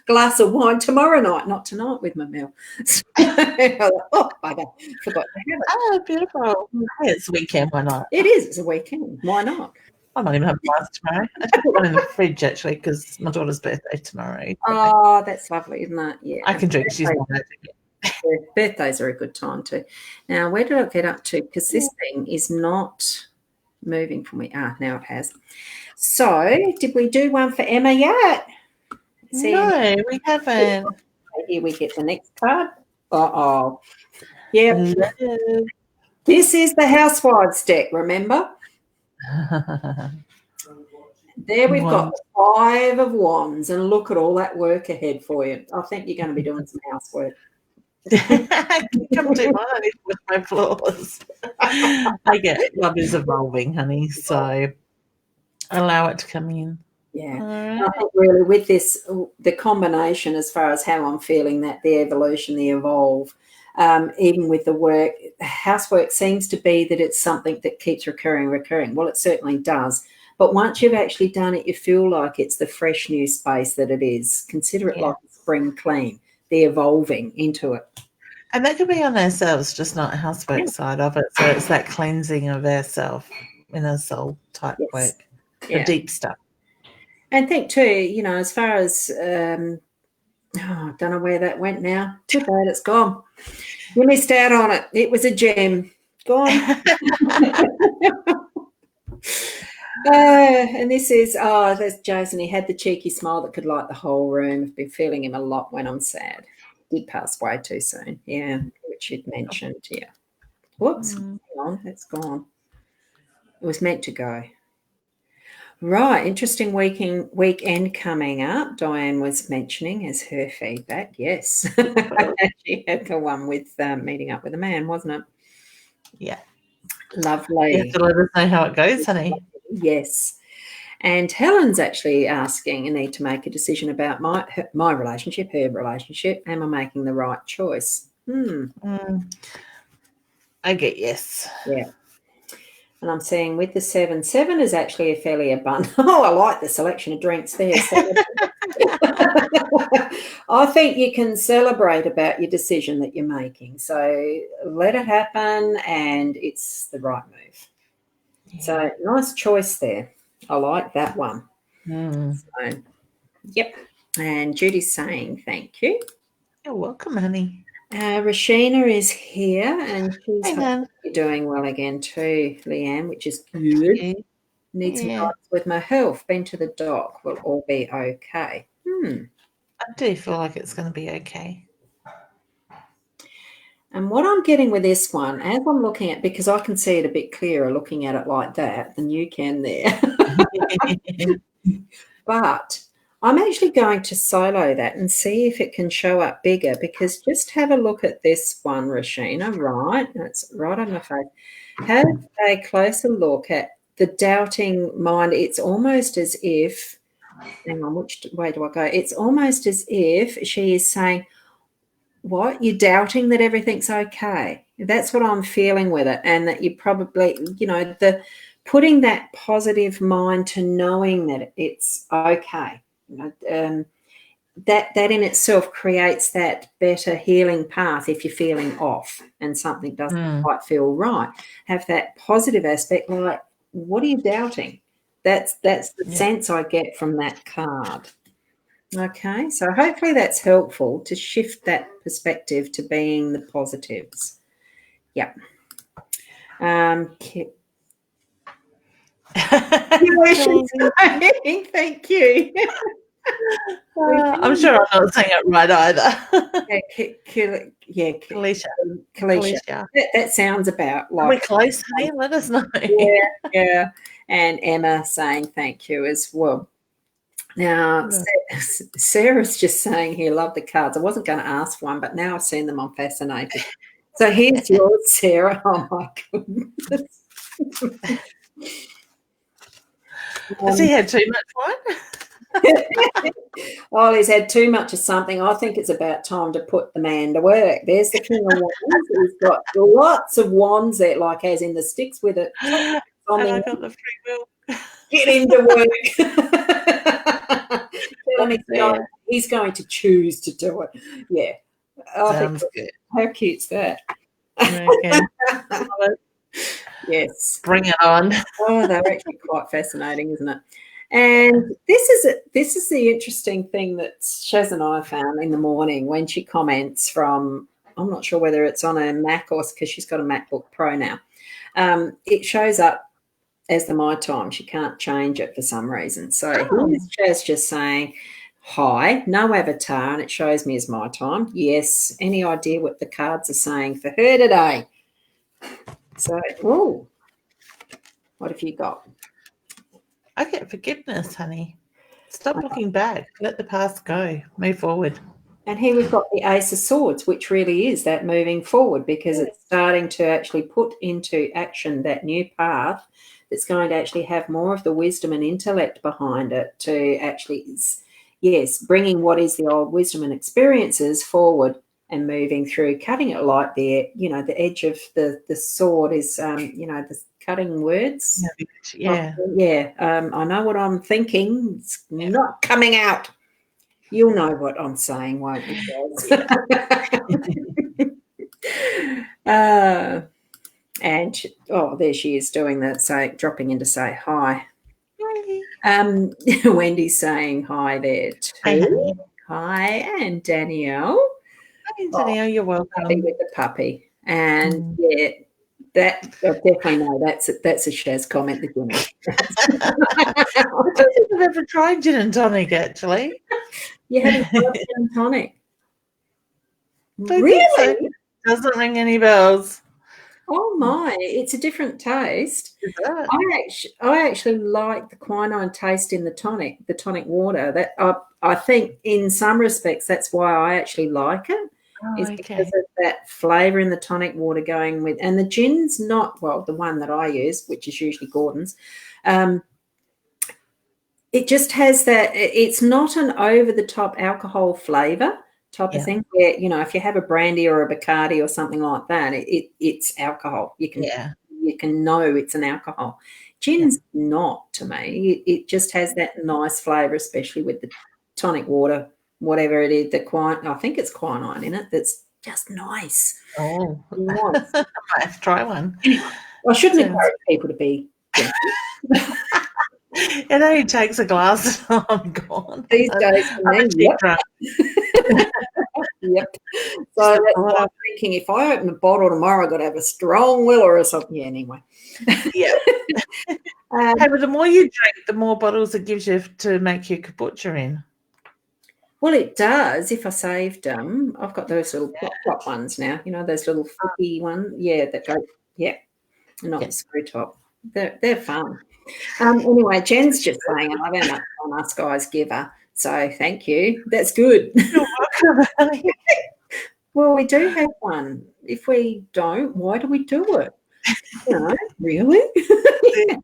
glass of wine tomorrow night, not tonight with my meal. So, oh, I forgot to have it. Oh, beautiful. Hey, it's a weekend, why not? It is. It's a weekend. Why not? I might even have a glass tomorrow. I should put one in the fridge, actually, because my daughter's birthday tomorrow. Oh, that's lovely, isn't it? Yeah. I can drink. She's not allergic. Yeah, birthdays are a good time too. Now, where did I get up to? Because this thing is not moving for me. Now it has. So, did we do one for Emma yet? No, we haven't. Here we get the next card. Uh-oh. Yeah. Hello. This is the Housewives deck, remember? There we've got 5 of Wands, and look at all that work ahead for you. I think you're going to be doing some housework. Come do mine with my floors. I get love is evolving, honey, so allow it to come in. Yeah. Right. I think really with this, the combination as far as how I'm feeling, that the evolution, the evolve, even with the work, housework seems to be that it's something that keeps recurring. Well, it certainly does. But once you've actually done it, you feel like it's the fresh new space that it is. Consider it like a spring clean, the evolving into it. And that could be on ourselves, just not housework side of it. So it's that cleansing of ourself, inner soul type work, the deep stuff. And think too, as far as, I don't know where that went now. Too bad, it's gone. You missed out on it. It was a gem. Gone. And this is, there's Jason. He had the cheeky smile that could light the whole room. I've been feeling him a lot when I'm sad. Did pass away too soon. Yeah, which you'd mentioned. Yeah. Whoops. Hang on. That's gone. It was meant to go. Right. Interesting weekend coming up. Diane was mentioning as her feedback. Yes. She had the one with meeting up with a man, wasn't it? Yeah. Lovely. You have to let us know how it goes, honey. Yes. And Helen's actually asking, I need to make a decision about my relationship, her relationship. Am I making the right choice? I get yes. Yeah. And I'm saying with the 7 is actually a fairly abundant. Oh, I like the selection of drinks there. I think you can celebrate about your decision that you're making. So let it happen, and it's the right move. Yeah. So nice choice there. I like that one. So, yep. And Judy's saying thank you. You're welcome, honey. Rashina is here, and she's doing well again too, Leanne, which is good. Need some guidance with my health. Been to the doc. Will all be okay. I do feel like it's going to be okay. And what I'm getting with this one, as I'm looking at, because I can see it a bit clearer looking at it like that than you can there. But I'm actually going to solo that and see if it can show up bigger, because just have a look at this one, Rashina, right? It's right on my face. Have a closer look at the doubting mind. It's almost as if, hang on, which way do I go? It's almost as if she is saying, what? You're doubting that everything's okay. That's what I'm feeling with it. And that you probably, the putting that positive mind to knowing that it's okay. That in itself creates that better healing path if you're feeling off and something doesn't quite feel right. Have that positive aspect, like, what are you doubting? That's the sense I get from that card. Okay, so hopefully that's helpful to shift that perspective to being the positives. Yep. Thank you. I'm sure I'm not saying it right either. Kalisha. That sounds about like. Are we close, honey? Let us know. Yeah. And Emma saying thank you as well. Now, Sarah's just saying here, love the cards. I wasn't going to ask one, but now I've seen them, I'm fascinated. So here's yours, Sarah. Oh, my goodness. Has he had too much wine? Oh, he's had too much of something. I think it's about time to put the man to work. There's the King of Wands. He's got lots of wands there, like as in the sticks with it. And I got the free will. Get him to work. He's going to choose to do it. Yeah. Sounds good. How cute's that? Okay. Yes. Bring it on. Oh, they're actually quite fascinating, isn't it? And this is the interesting thing that Shaz and I found in the morning when she comments from, I'm not sure whether it's on a Mac or because she's got a MacBook Pro now. It shows up as the My Time. She can't change it for some reason. So here's Shaz just saying, hi, no avatar, and it shows me as My Time. Yes. Any idea what the cards are saying for her today? So, what have you got? I get forgiveness, honey. Stop looking back. Let the past go. Move forward. And here we've got the Ace of Swords, which really is that moving forward, because it's starting to actually put into action that new path that's going to actually have more of the wisdom and intellect behind it to actually, bringing what is the old wisdom and experiences forward and moving through, cutting it like the edge of the sword is, the cutting words. Yeah. I know what I'm thinking. It's not coming out. You'll know what I'm saying, won't you, guys? And there she is doing that, dropping in to say hi. Wendy's saying hi there too. Hi, and Danielle. Hi, Danielle, you're welcome. With the puppy. And that I definitely know that's a Shaz comment. I don't think I've ever tried gin and tonic, actually. You haven't tried gin and tonic? Really? So. Doesn't ring any bells. Oh my! It's a different taste. I actually like the quinine taste in the tonic water. That I think in some respects that's why I actually like it. Because of that flavour in the tonic water going with, and the gin's not, the one that I use, which is usually Gordon's, it just has that, it's not an over-the-top alcohol flavour type of thing where, if you have a brandy or a Bacardi or something like that, it's alcohol. You can know it's an alcohol. Gin's not, to me. It just has that nice flavour, especially with the tonic water, whatever it is, I think it's quinine in it. That's just nice. Oh, nice. I might have to try one. I shouldn't encourage people to be. It only takes a glass and I'm gone. These days, Yep. So that's what I'm thinking. If I open a bottle tomorrow, I've got to have a strong Willer or something. Yeah, anyway. Yeah. But the more you drink, the more bottles it gives you to make your kombucha in. Well, it does if I saved them. I've got those little plop ones now, those little flippy ones. Yeah, that go, not the screw top. They're fun. Anyway, Jen's just saying, I don't know, on us guys give her. So thank you. That's good. You're welcome, honey. Well, we do have one. If we don't, why do we do it? Really? Yeah.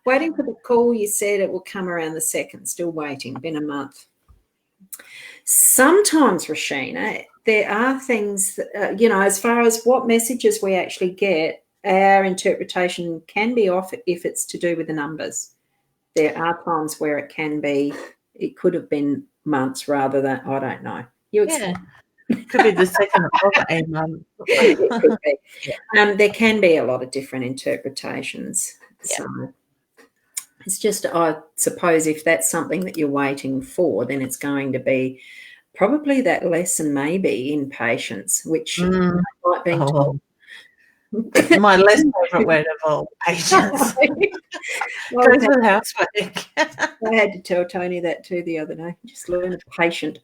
Waiting for the call. You said it will come around the 2nd. Still waiting. Been a month. Sometimes, Rashina, there are things that, as far as what messages we actually get, our interpretation can be off if it's to do with the numbers. There are times where it could have been months rather than, I don't know. You explain. Could be the 2nd of a month. It could be. Yeah. There can be a lot of different interpretations. Yeah. So it's just, I suppose, if that's something that you're waiting for, then it's going to be probably that lesson maybe in patience, which might be my less favourite word of all, patience. Well, goes with housework. I had to tell Tony that too the other day. Just learn to be patient.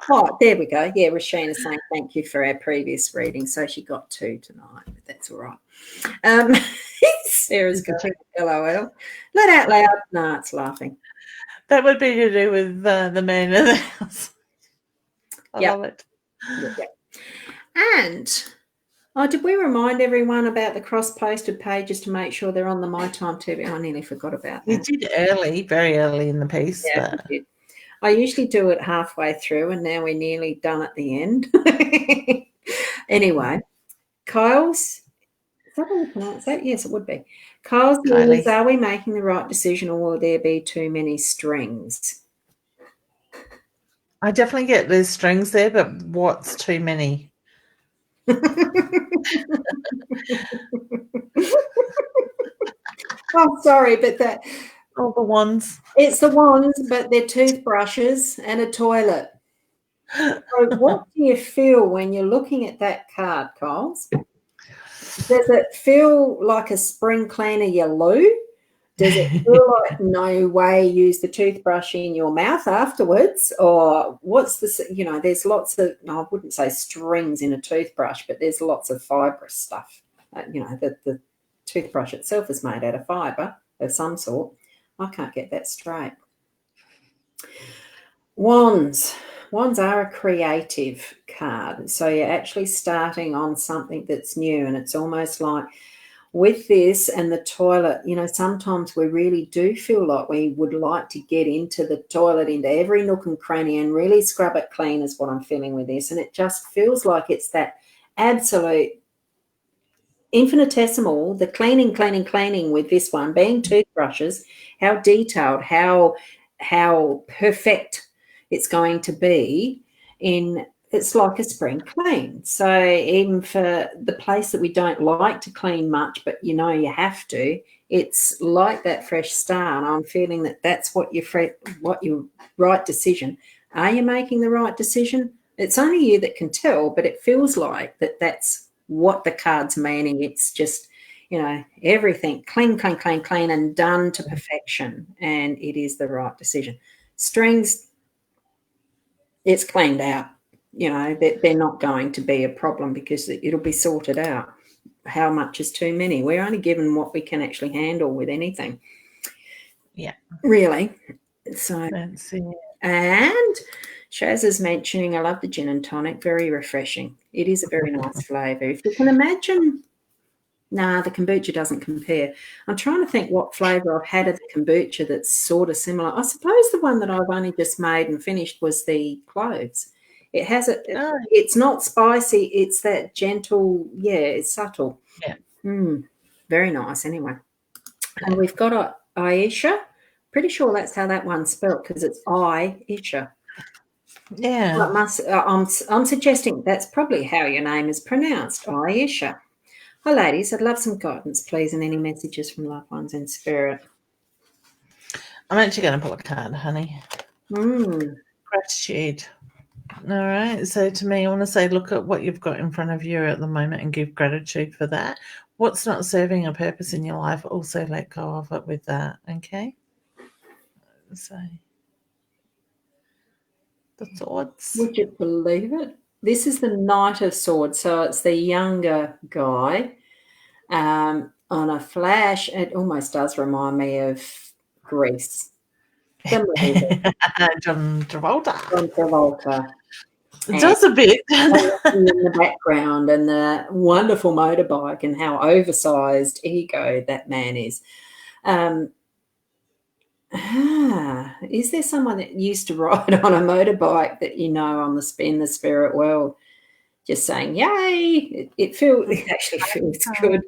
Oh, there we go. Yeah, Rashina's saying thank you for our previous reading. So she got 2 tonight, but that's all right. Sarah's going, LOL. Let out loud. No, it's laughing. That would be to do with the man of the house. I love it. Yep. And did we remind everyone about the cross-posted pages to make sure they're on the My Time TV? I nearly forgot about that. You did very early in the piece. Yeah, but... I did. I usually do it halfway through, and now we're nearly done at the end. Anyway, Kyle's, is that how you pronounce that? Yes, it would be. Kyle's is, are we making the right decision, or will there be too many strings? I definitely get there's strings there, but what's too many? Oh, sorry, but that. All the wands. It's the wands, but they're toothbrushes and a toilet. So what do you feel when you're looking at that card, Coles? Does it feel like a spring cleaner you loo? Does it feel like no way use the toothbrush in your mouth afterwards? Or what's the, there's lots of, I wouldn't say strings in a toothbrush, but there's lots of fibrous stuff. The toothbrush itself is made out of fibre of some sort. I can't get that straight. Wands. Wands are a creative card. So you're actually starting on something that's new, and it's almost like with this and the toilet, sometimes we really do feel like we would like to get into the toilet, into every nook and cranny and really scrub it clean is what I'm feeling with this. And it just feels like it's that absolute infinitesimal, the cleaning with this one, being toothbrushes, how detailed, how perfect it's going to be it's like a spring clean. So even for the place that we don't like to clean much, but you have to, it's like that fresh start. I'm feeling that that's what your right decision. Are you making the right decision? It's only you that can tell, but it feels like that's what the card's meaning. It's just, everything clean, and done to perfection, and it is the right decision. Strings, it's cleaned out. They're not going to be a problem because it'll be sorted out. How much is too many? We're only given what we can actually handle with anything. Yeah. Really. So, that's it. And Shaz is mentioning, I love the gin and tonic, very refreshing. It is a very nice flavour. If you can imagine, the kombucha doesn't compare. I'm trying to think what flavour I've had of the kombucha that's sort of similar. I suppose the one that I've only just made and finished was the cloves. It has it's not spicy. It's that gentle, it's subtle. Yeah. Very nice anyway. And we've got Aisha. Pretty sure that's how that one's spelt because it's Aisha. Yeah. Well, I'm suggesting that's probably how your name is pronounced, Aisha. Hi, ladies. I'd love some guidance, please, and any messages from loved ones in spirit. I'm actually going to pull a card, honey. Gratitude. All right. So to me, I want to say, look at what you've got in front of you at the moment and give gratitude for that. What's not serving a purpose in your life, also let go of it with that. Okay. So the thoughts. Would you believe it? This is the Knight of Swords. So it's the younger guy. On a flash, it almost does remind me of Greece. The movie. John Travolta. John Travolta. It does a bit. In the background, and the wonderful motorbike, and how oversized ego that man is. Is there someone that used to ride on a motorbike that you know on in the spirit world? Just saying, yay! It actually feels good.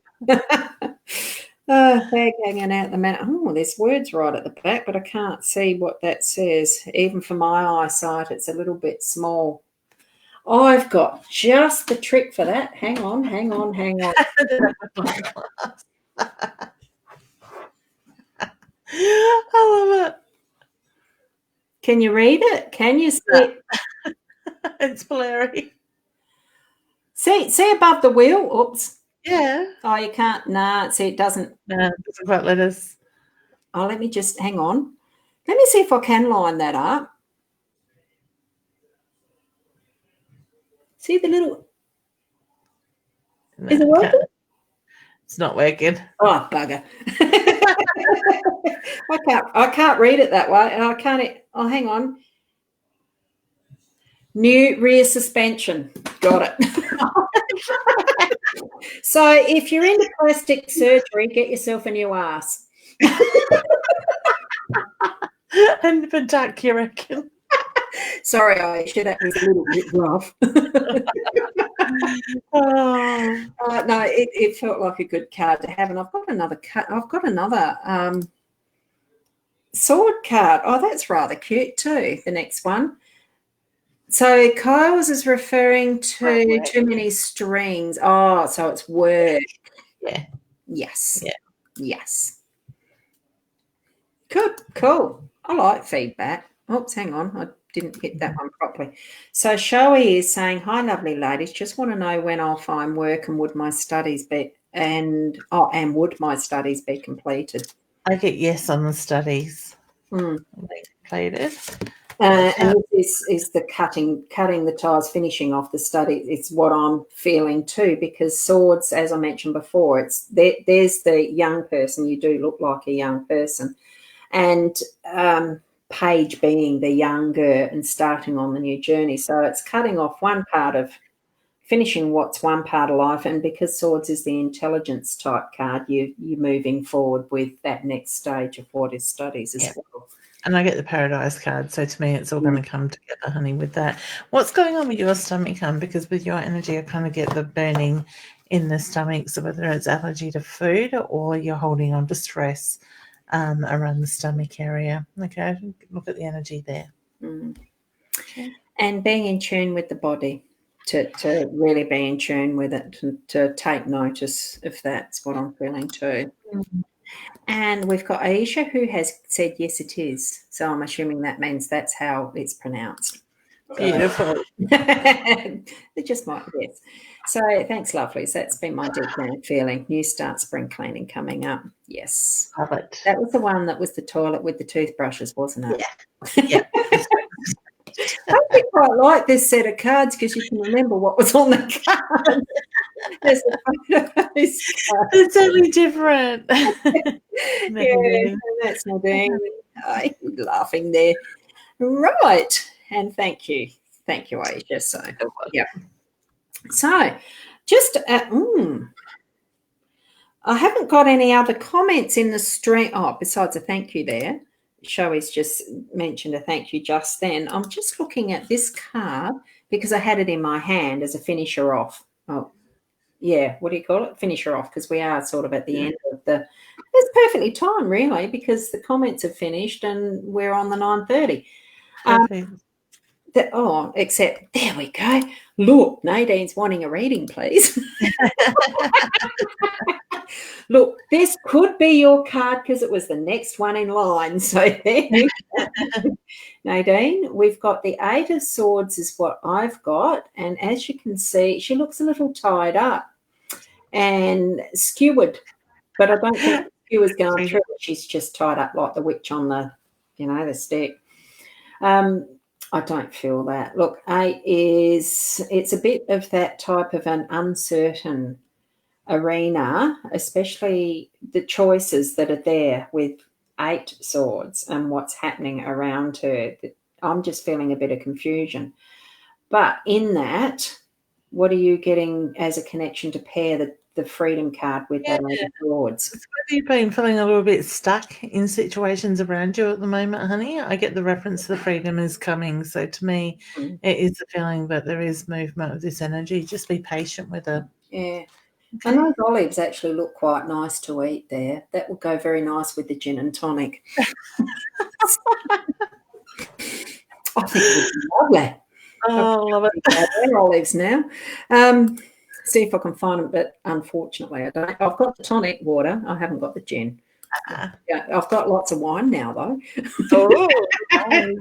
Flag hanging out the man. Oh, there's words right at the back, but I can't see what that says. Even for my eyesight, it's a little bit small. I've got just the trick for that. Hang on. I love it. Can you read it? Can you see it? It's blurry. See above the wheel? Oops. Yeah. Oh, you can't. Nah, see, it doesn't. No, it doesn't quite let us. Oh, let me just hang on. Let me see if I can line that up. See the little. No, Is it working? It's not working. Oh, bugger. I can't read it that way. I can't. Oh, hang on. New rear suspension. Got it. So if you're into plastic surgery, get yourself a new ass. And for duck, you reckon? Sorry, Aisha, that was a little bit rough. No, it felt like a good card to have, and I've got another card. I've got another sword card. Oh, that's rather cute too. The next one. So Kyle's is referring to too many strings. Oh, so it's work. Yeah. Yes. Yeah. Yes. Good. Cool. I like feedback. Oops, hang on. I didn't hit that one properly. So Shoei is saying, hi, lovely ladies. Just want to know when I'll find work and would my studies be would my studies be completed? I get yes on the studies. Completed. And this is the cutting the ties, finishing off the study. It's what I'm feeling too, because swords, as I mentioned before, there's the young person. You do look like a young person, and Page being the younger and starting on the new journey. So it's cutting off one part of finishing what's one part of life, and because swords is the intelligence type card, you're moving forward with that next stage of what is studies as well. And I get the Paradise card, so to me it's all going to come together, honey, with that. What's going on with your stomach, hon? Because with your energy I kind of get the burning in the stomach, so whether it's allergy to food or you're holding on to stress around the stomach area. Okay, look at the energy there. Okay. And being in tune with the body, to really be in tune with it, to take notice of that's what I'm feeling too. And we've got Aisha who has said, yes, it is. So I'm assuming that means that's how it's pronounced. Beautiful. It just might be, yes. So thanks, lovelies. That's been my deep down feeling. New start, spring cleaning coming up. Yes. Love it. That was the one that was the toilet with the toothbrushes, wasn't it? Yeah. I actually quite like this set of cards because you can remember what was on the card. There's a photo. It's totally different. Yeah, that's Nadine. Laughing there. Right. And thank you, Aisha. So, yeah. So, just I haven't got any other comments in the stream. Oh, besides a thank you there. Shoei's just mentioned a thank you just then. I'm just looking at this card because I had it in my hand as a finisher off. Oh, yeah, what do you call it? Finisher off, because we are sort of at the end of it's perfectly timed, really, because the comments have finished and we're on the 9:30. Except there we go. Look, Nadine's wanting a reading, please. Look, this could be your card because it was the next one in line. So there you go. Nadine, we've got the Eight of Swords is what I've got. And as you can see, she looks a little tied up and skewered. But I don't think the skewer's going through it. She's just tied up like the witch on the, the stick. I don't feel that. Look, it's a bit of that type of an uncertain arena, especially the choices that are there with 8 swords and what's happening around her. I'm just feeling a bit of confusion. But in that, what are you getting as a connection to pair the freedom card with that 8 of swords? It's whether you've been feeling a little bit stuck in situations around you at the moment, honey. I get the reference to the freedom is coming. So to me, it is the feeling that there is movement of this energy. Just be patient with it. Yeah. Okay. And those olives actually look quite nice to eat there. That would go very nice with the gin and tonic. I think it would be lovely. Oh, love it. They're olives now. See if I can find them, but unfortunately I don't. I've got the tonic water. I haven't got the gin. Yeah, I've got lots of wine now, though. Oh, nice.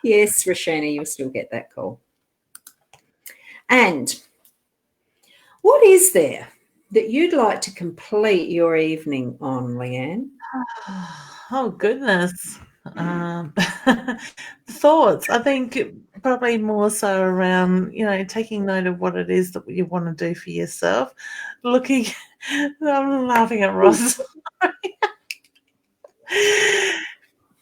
Yes, Rashana, you'll still get that call. And what is there that you'd like to complete your evening on, Leanne? Oh, goodness. Thoughts. I think probably more so around, taking note of what it is that you want to do for yourself. I'm laughing at Ross.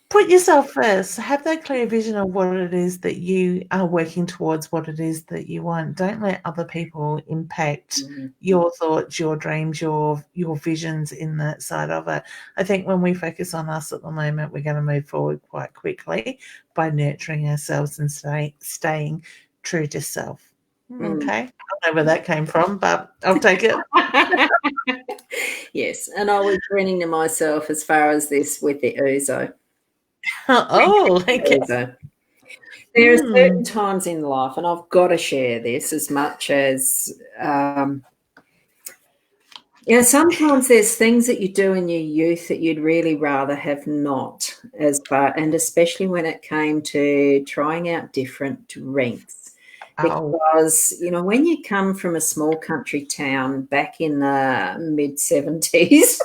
Put yourself first. Have that clear vision of what it is that you are working towards, what it is that you want. Don't let other people impact your thoughts, your dreams, your visions in that side of it. I think when we focus on us at the moment, we're going to move forward quite quickly by nurturing ourselves and staying true to self. Okay. I don't know where that came from, but I'll take it. Yes, and I was grinning to myself as far as this with the ouzo. Oh, okay. There are certain times in life, and I've got to share this as much as, sometimes there's things that you do in your youth that you'd really rather have not, and especially when it came to trying out different drinks. Because, when you come from a small country town back in the mid-70s,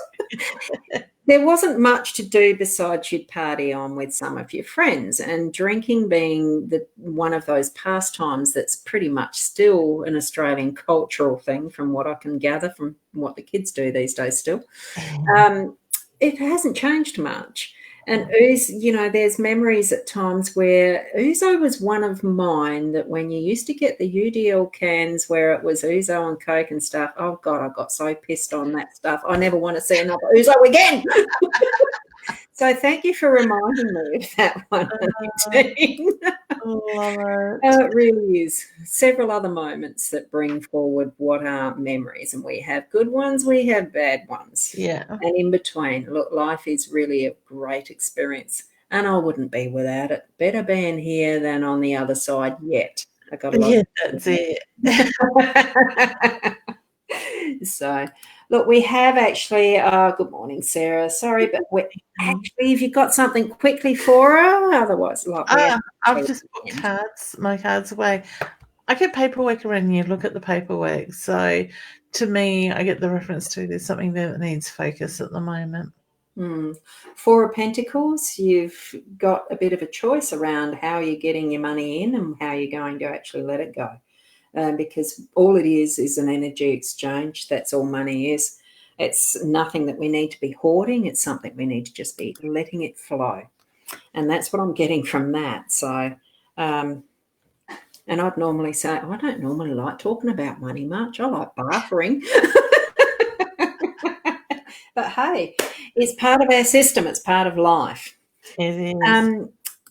there wasn't much to do besides you'd party on with some of your friends, and drinking being one of those pastimes that's pretty much still an Australian cultural thing from what I can gather from what the kids do these days still. It hasn't changed much. And there's memories at times where ouzo was one of mine, that when you used to get the UDL cans where it was ouzo and Coke and stuff, oh God, I got so pissed on that stuff. I never want to see another ouzo again. So thank you for reminding me of that one. It really is. Several other moments that bring forward what are memories, and we have good ones, we have bad ones. Yeah. And in between, look, life is really a great experience, and I wouldn't be without it. Better being here than on the other side yet. I got a lot. Yeah, that's it. So, look, we have actually, good morning, Sarah. Sorry, but actually, have you got something quickly for her? Otherwise, I've just put my cards away. I get paperwork around you. Look at the paperwork. So, to me, I get the reference to there's something there that needs focus at the moment. Four of Pentacles, you've got a bit of a choice around how you're getting your money in and how you're going to actually let it go. Because all it is an energy exchange. That's all money is. It's nothing that we need to be hoarding. It's something we need to just be letting it flow. And that's what I'm getting from that. So, and I'd normally say, I don't normally like talking about money much. I like bartering. But hey, it's part of our system. It's part of life. It is.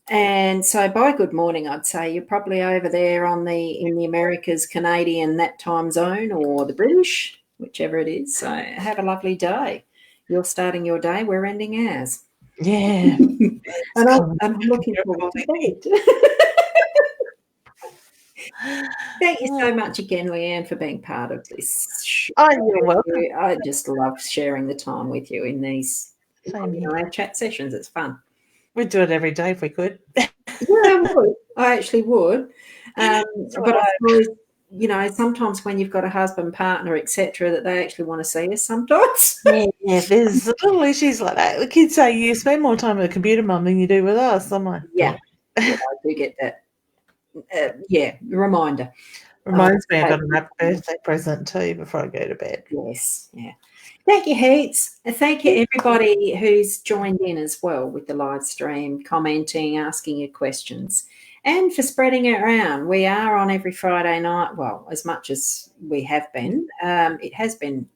And so by good morning, I'd say you're probably over there in the Americas, Canadian, that time zone, or the British, whichever it is. So have a lovely day. You're starting your day. We're ending ours. Yeah. And I'm looking forward to bed. Thank you so much again, Leanne, for being part of this show. Oh, you're welcome. I just love sharing the time with you in these our chat sessions. It's fun. We'd do it every day if we could. Yeah, I would. I actually would. But I suppose, sometimes when you've got a husband, partner, etc., that they actually want to see us sometimes. Yeah, there's little issues like that. The kids say you spend more time with the computer, Mum, than you do with us. I'm like, yeah, I do get that. Reminder. Reminds me, I got a birthday present too before I go to bed. Yes, yeah. Thank you, heaps. And thank you, everybody who's joined in as well with the live stream, commenting, asking your questions, and for spreading it around. We are on every Friday night. Well, as much as we have been. It has been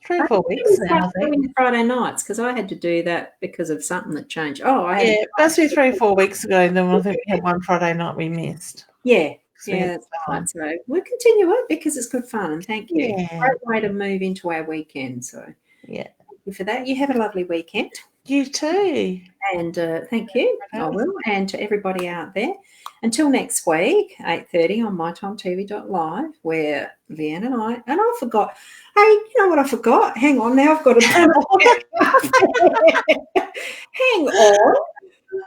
3 or 4 weeks now, I think. Doing the Friday nights, because I had to do that because of something that changed. It must be 3 or 4 weeks ago. Then I think we had one Friday night we missed. Yeah, that's fine. So we'll continue it because it's good fun, and thank you. Yeah. Great way to move into our weekend. So yeah, thank you for that. You have a lovely weekend. You too. And thank you. I will. And to everybody out there, until next week, 8:30 on mytimetv.live, where Leanne and I forgot. Hey, you know what I forgot? Hang on, now I've got to hang on.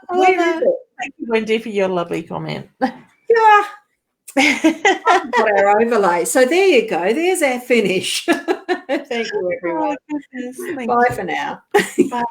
Where is it? Thank you, Wendy, for your lovely comment. Yeah. I've got our overlay. So there you go. There's our finish. Thank you, everyone. Oh, goodness. Bye for now. Bye.